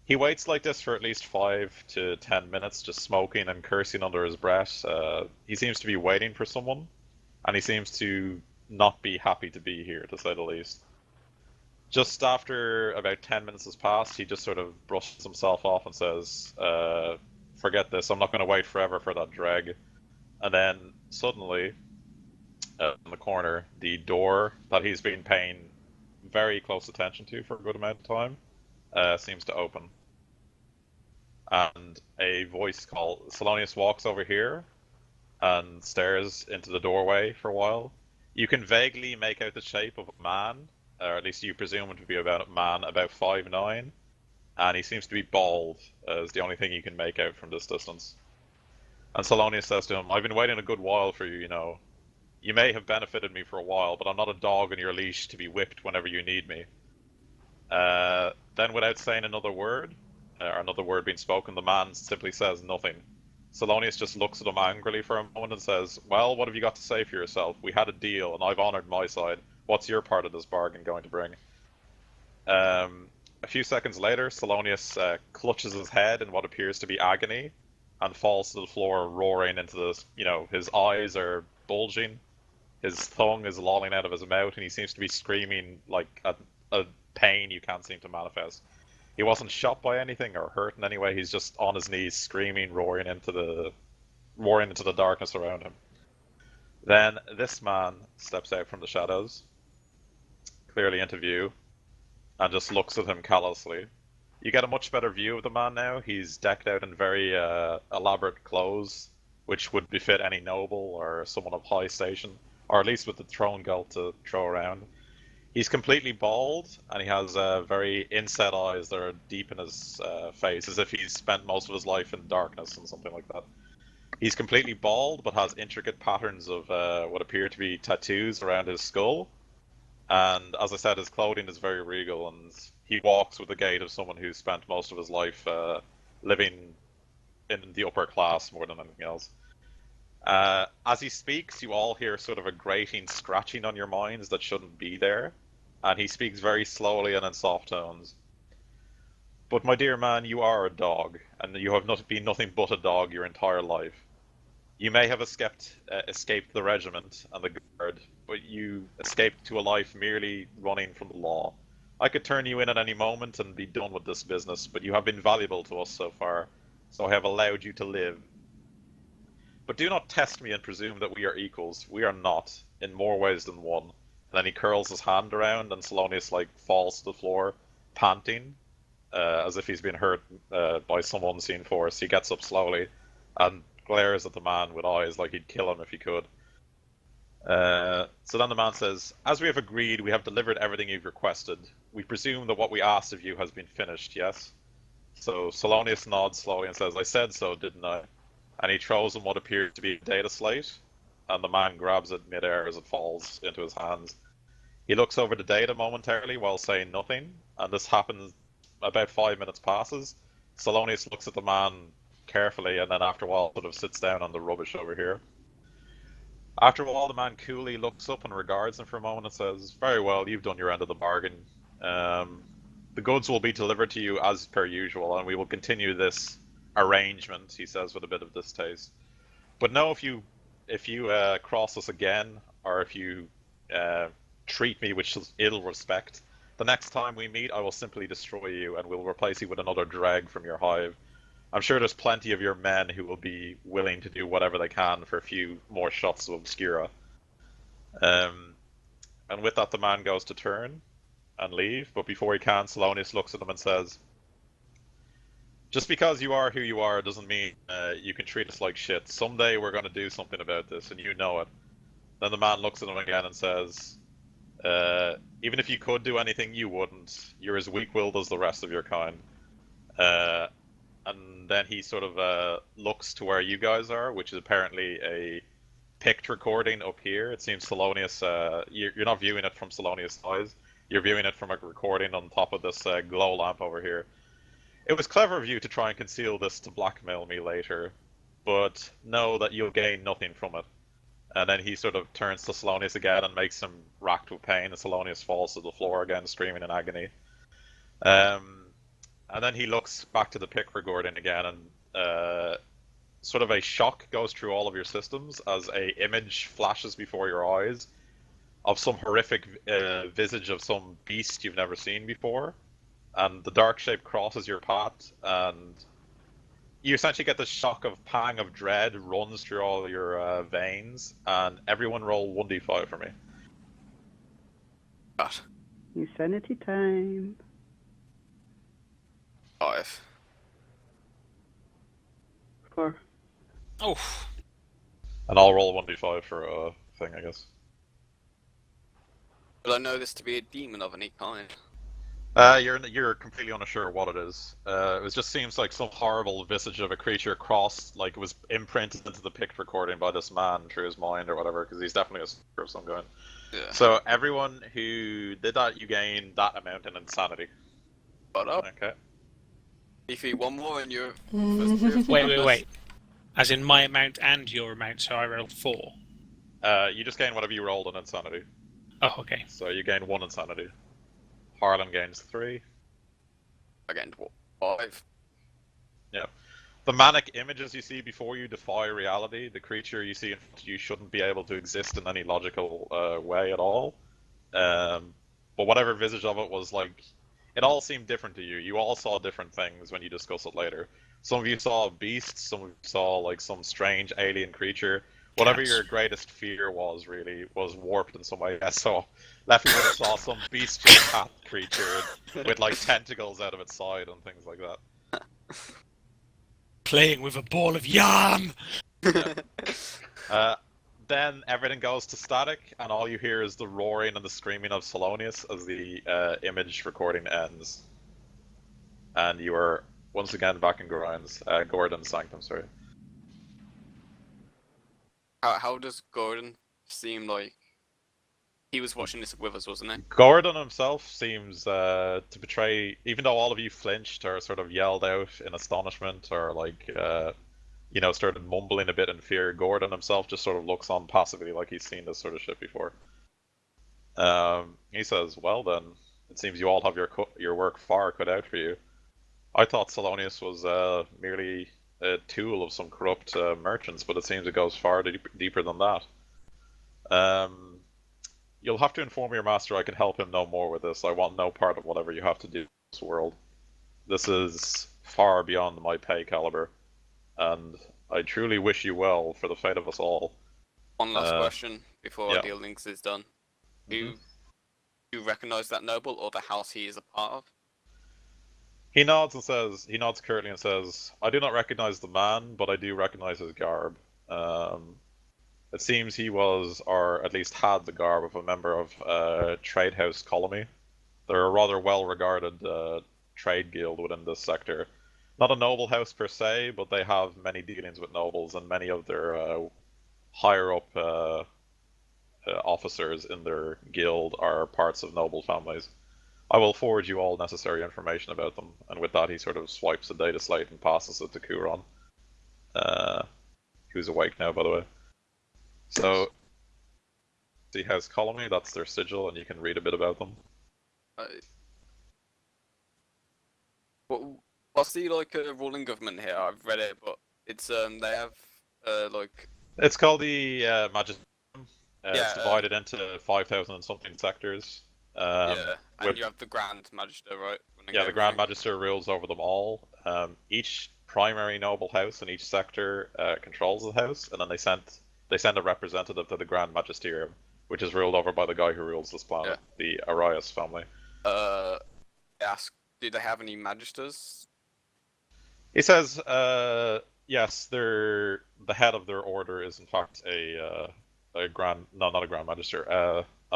[SPEAKER 1] He waits like this for at least 5 to 10 minutes, just smoking and cursing under his breath. He seems to be waiting for someone, and he seems to not be happy to be here, to say the least. Just after about 10 minutes has passed, he just sort of brushes himself off and says, forget this, I'm not going to wait forever for that dreg. And then suddenly, in the corner, the door that he's been paying very close attention to for a good amount of time seems to open. And a voice called Selonius walks over here and stares into the doorway for a while. You can vaguely make out the shape of a man, or at least you presume it to be about a man about 5'9", and he seems to be bald, is the only thing you can make out from this distance. And Selonius says to him, I've been waiting a good while for you, you know. You may have benefited me for a while, but I'm not a dog on your leash to be whipped whenever you need me. Then without saying another word being spoken, the man simply says nothing. Selonius just looks at him angrily for a moment and says, well, what have you got to say for yourself? We had a deal, and I've honored my side. What's your part of this bargain going to bring? A few seconds later, Selonius clutches his head in what appears to be agony and falls to the floor, roaring into this. His eyes are bulging, his tongue is lolling out of his mouth, and he seems to be screaming like a pain you can't seem to manifest. He wasn't shot by anything or hurt in any way. He's just on his knees, screaming, roaring into the darkness around him. Then this man steps out from the shadows, clearly into view, and just looks at him callously. You get a much better view of the man now. He's decked out in very elaborate clothes, which would befit any noble or someone of high station, or at least with the throne gilt to throw around. He's completely bald, and he has very inset eyes that are deep in his face, as if he's spent most of his life in darkness and something like that. He's completely bald, but has intricate patterns of what appear to be tattoos around his skull. And as I said, his clothing is very regal, and he walks with the gait of someone who's spent most of his life living in the upper class more than anything else. As he speaks, you all hear sort of a grating scratching on your minds that shouldn't be there, and he speaks very slowly and in soft tones. But my dear man, you are a dog, and you have not been nothing but a dog your entire life. You may have escaped the regiment and the guard, but you escaped to a life merely running from the law. I could turn you in at any moment and be done with this business, but you have been valuable to us so far, so I have allowed you to live. But do not test me and presume that we are equals. We are not, in more ways than one. And then he curls his hand around, and Selonius falls to the floor, panting, as if he's been hurt by some unseen force. He gets up slowly and glares at the man with eyes like he'd kill him if he could. So then the man says, as we have agreed, we have delivered everything you've requested. We presume that what we asked of you has been finished, yes? So Selonius nods slowly and says, I said so, didn't I? And he throws him what appears to be a data slate, and the man grabs it midair as it falls into his hands. He looks over the data momentarily while saying nothing, and this happens about 5 minutes passes. Selonius looks at the man carefully, and then after a while sort of sits down on the rubbish over here. After a while, the man coolly looks up and regards him for a moment and says, very well, you've done your end of the bargain. The goods will be delivered to you as per usual, and we will continue this arrangement, he says with a bit of distaste. But no, if you cross us again, or if you treat me with ill respect, the next time we meet I will simply destroy you and will replace you with another dreg from your hive. I'm sure there's plenty of your men who will be willing to do whatever they can for a few more shots of Obscura. And with that, the man goes to turn and leave, but before he can, Selonius looks at him and says, just because you are who you are doesn't mean you can treat us like shit. Someday we're going to do something about this, and you know it. Then the man looks at him again and says, even if you could do anything, you wouldn't. You're as weak-willed as the rest of your kind. And then he sort of looks to where you guys are, which is apparently a picked recording up here. It seems Selonius, you're not viewing it from Selonius' eyes. You're viewing it from a recording on top of this glow lamp over here. It was clever of you to try and conceal this to blackmail me later, but know that you'll gain nothing from it. And then he sort of turns to Selonius again and makes him racked with pain, and Selonius falls to the floor again, screaming in agony. And And then he looks back to the pic for Goradin again, and sort of a shock goes through all of your systems as a image flashes before your eyes of some horrific visage of some beast you've never seen before, and the dark shape crosses your path, and you essentially get the shock of pang of dread runs through all your veins, and everyone roll 1d5 for me.
[SPEAKER 2] God.
[SPEAKER 7] Insanity time.
[SPEAKER 2] 5.
[SPEAKER 7] 4.
[SPEAKER 6] Oh,
[SPEAKER 1] And I'll roll 1d5 for a thing, I guess.
[SPEAKER 2] Will I know this to be a demon of any kind?
[SPEAKER 1] You're completely unsure what it is. It just seems like some horrible visage of a creature crossed, like it was imprinted into the pic recording by this man through his mind or whatever, because he's definitely a speaker of some kind.
[SPEAKER 2] Yeah.
[SPEAKER 1] So everyone who did that, you gain that amount in insanity.
[SPEAKER 2] But up.
[SPEAKER 1] Okay.
[SPEAKER 2] If you one more and you're.
[SPEAKER 6] wait. As in my amount and your amount, so I rolled 4.
[SPEAKER 1] You just gain whatever you rolled in insanity.
[SPEAKER 6] Oh, okay.
[SPEAKER 1] So you gain 1 insanity. Harlan gains 3.
[SPEAKER 2] Again, 5.
[SPEAKER 1] Yeah. The manic images you see before you defy reality. The creature you see in front of you shouldn't be able to exist in any logical way at all. But whatever visage of it was like, it all seemed different to you. You all saw different things when you discuss it later. Some of you saw beasts, some of you saw like some strange alien creature. Whatever
[SPEAKER 6] Cats.
[SPEAKER 1] your greatest fear was, really, was warped in some way. Yeah, so Leffy would have saw some bestial cat creature with like tentacles out of its side and things like that.
[SPEAKER 6] Playing with a ball of yarn!
[SPEAKER 1] Then everything goes to static, and all you hear is the roaring and the screaming of Selonius as the image recording ends. And you are once again back in Goradin's sanctum, sorry.
[SPEAKER 2] How does Goradin seem like he was watching this with us, wasn't he?
[SPEAKER 1] Goradin himself seems to betray, even though all of you flinched or sort of yelled out in astonishment or like, started mumbling a bit in fear, Goradin himself just sort of looks on passively like he's seen this sort of shit before. He says, well then, it seems you all have your work far cut out for you. I thought Selonius was merely a tool of some corrupt merchants, but it seems it goes far deeper than that. You'll have to inform your master I can help him no more with this. I want no part of whatever you have to do in this world. This is far beyond my pay caliber, and I truly wish you well for the fate of us all.
[SPEAKER 2] One last question before
[SPEAKER 1] yeah.
[SPEAKER 2] our dealings is done. Do you recognize that noble or the house he is a part of?
[SPEAKER 1] He nods curtly and says, I do not recognize the man, but I do recognize his garb. It seems he was, or at least had the garb of a member of Trade House Colomy. They're a rather well-regarded trade guild within this sector. Not a noble house per se, but they have many dealings with nobles, and many of their higher-up officers in their guild are parts of noble families. I will forward you all necessary information about them, and with that he sort of swipes the data slate and passes it to Kuron. Who's awake now, by the way. So, see House Colomy, that's their sigil, and you can read a bit about them.
[SPEAKER 2] What's the ruling government here? I've read it, but it's they have like.
[SPEAKER 1] It's called the Magisterium. It's
[SPEAKER 2] Yeah,
[SPEAKER 1] divided into 5,000 and something sectors.
[SPEAKER 2] And you have the Grand Magister, right?
[SPEAKER 1] Yeah, the Grand Magister rules over them all. Each primary noble house in each sector controls the house, and then they send a representative to the Grand Magisterium, which is ruled over by the guy who rules this planet, the Arias family.
[SPEAKER 2] Ask, do they have any Magisters?
[SPEAKER 1] He says, yes, the head of their order is in fact a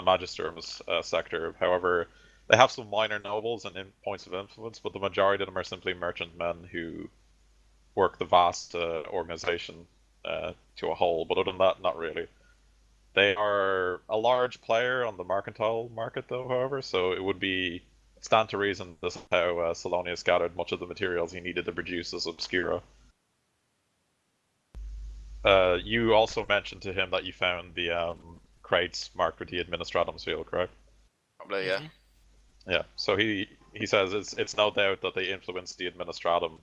[SPEAKER 1] Magister of a sector. However, they have some minor nobles and points of influence, but the majority of them are simply merchant men who work the vast organization to a whole. But other than that, not really. They are a large player on the mercantile market, though, however, so it would stand to reason this is how Selonius gathered much of the materials he needed to produce this Obscura. You also mentioned to him that you found the crates marked with the Administratum seal, correct?
[SPEAKER 2] Probably, yeah.
[SPEAKER 1] Yeah, so he says it's no doubt that they influenced the Administratum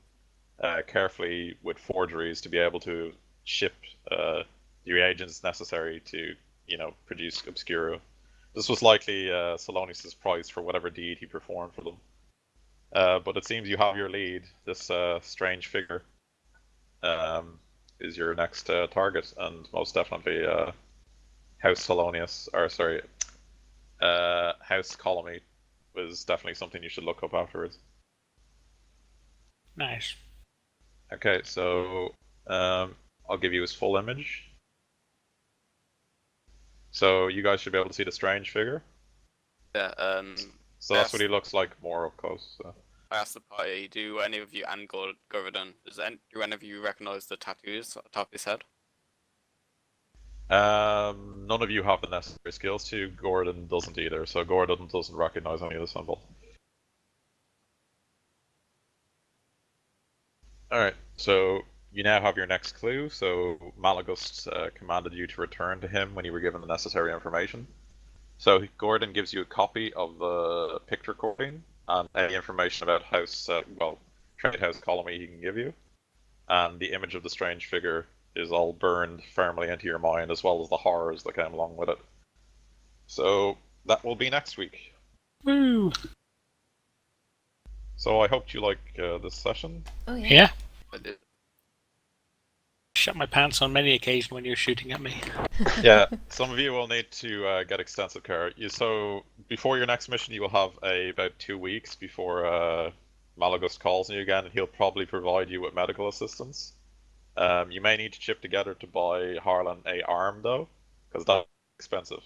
[SPEAKER 1] carefully with forgeries to be able to ship the reagents necessary to, produce Obscuro. This was likely Selonius' price for whatever deed he performed for them. But it seems you have your lead. This strange figure is your next target, and most definitely House Selonius, or sorry, House Colomy was definitely something you should look up afterwards.
[SPEAKER 6] Nice.
[SPEAKER 1] Okay, so I'll give you his full image. So you guys should be able to see the strange figure.
[SPEAKER 2] Yeah.
[SPEAKER 1] So that's what he looks like more up close. So.
[SPEAKER 2] I asked the party, do any of you and Goradin, do any of you recognize the tattoos on top of his head?
[SPEAKER 1] None of you have the necessary skills to. Goradin doesn't either, so Goradin doesn't recognize any of the symbol. Alright, so you now have your next clue. So Malagust commanded you to return to him when you were given the necessary information. So Goradin gives you a copy of the picture recording and any information about Trade House Colomy he can give you. And the image of the strange figure is all burned firmly into your mind, as well as the horrors that came along with it. So that will be next week.
[SPEAKER 6] Woo!
[SPEAKER 1] So I hope you like this session.
[SPEAKER 5] Oh yeah.
[SPEAKER 6] Yeah.
[SPEAKER 2] I did.
[SPEAKER 6] Shut my pants on many occasions when you're shooting at me.
[SPEAKER 1] Yeah, some of you will need to get extensive care. So before your next mission, you will have about 2 weeks before Malagust calls you again, and he'll probably provide you with medical assistance. You may need to chip together to buy Harlan a arm, though, because that's expensive.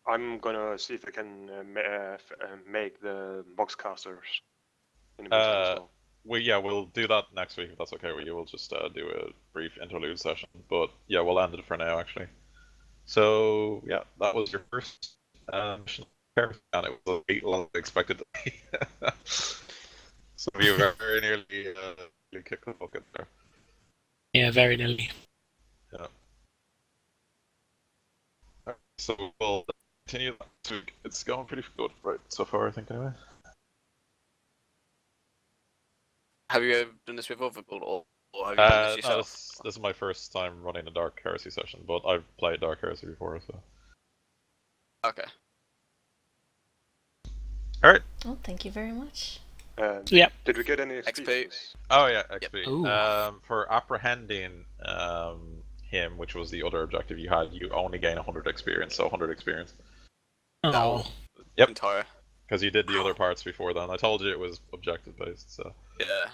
[SPEAKER 3] I'm gonna see if I can make the boxcasters in the meantime as well.
[SPEAKER 1] We'll do that next week if that's okay with you. We'll just do a brief interlude session, but yeah, we'll end it for now actually. So yeah, that was your first mission, and it was a lot than I expected to be. So you very nearly kicked the bucket there.
[SPEAKER 6] Yeah, very nearly.
[SPEAKER 1] Yeah. Alright, so we'll continue that next week. It's going pretty good right so far, I think, anyway.
[SPEAKER 2] Have you ever done this with other people, or have you done this
[SPEAKER 1] No,
[SPEAKER 2] yourself?
[SPEAKER 1] this is my first time running a Dark Heresy session, but I've played Dark Heresy before, so.
[SPEAKER 2] Okay.
[SPEAKER 1] Alright.
[SPEAKER 5] Well, thank you very much.
[SPEAKER 6] Yep.
[SPEAKER 3] Did we get any XP?
[SPEAKER 2] XP.
[SPEAKER 3] for this?
[SPEAKER 1] Oh yeah, XP.
[SPEAKER 6] Ooh.
[SPEAKER 1] For apprehending him, which was the other objective you had, you only gain 100 experience, so 100 experience.
[SPEAKER 6] Oh.
[SPEAKER 1] Yep.
[SPEAKER 2] Entire.
[SPEAKER 1] Because you did the other parts before then. I told you it was objective based, so.
[SPEAKER 2] Yeah.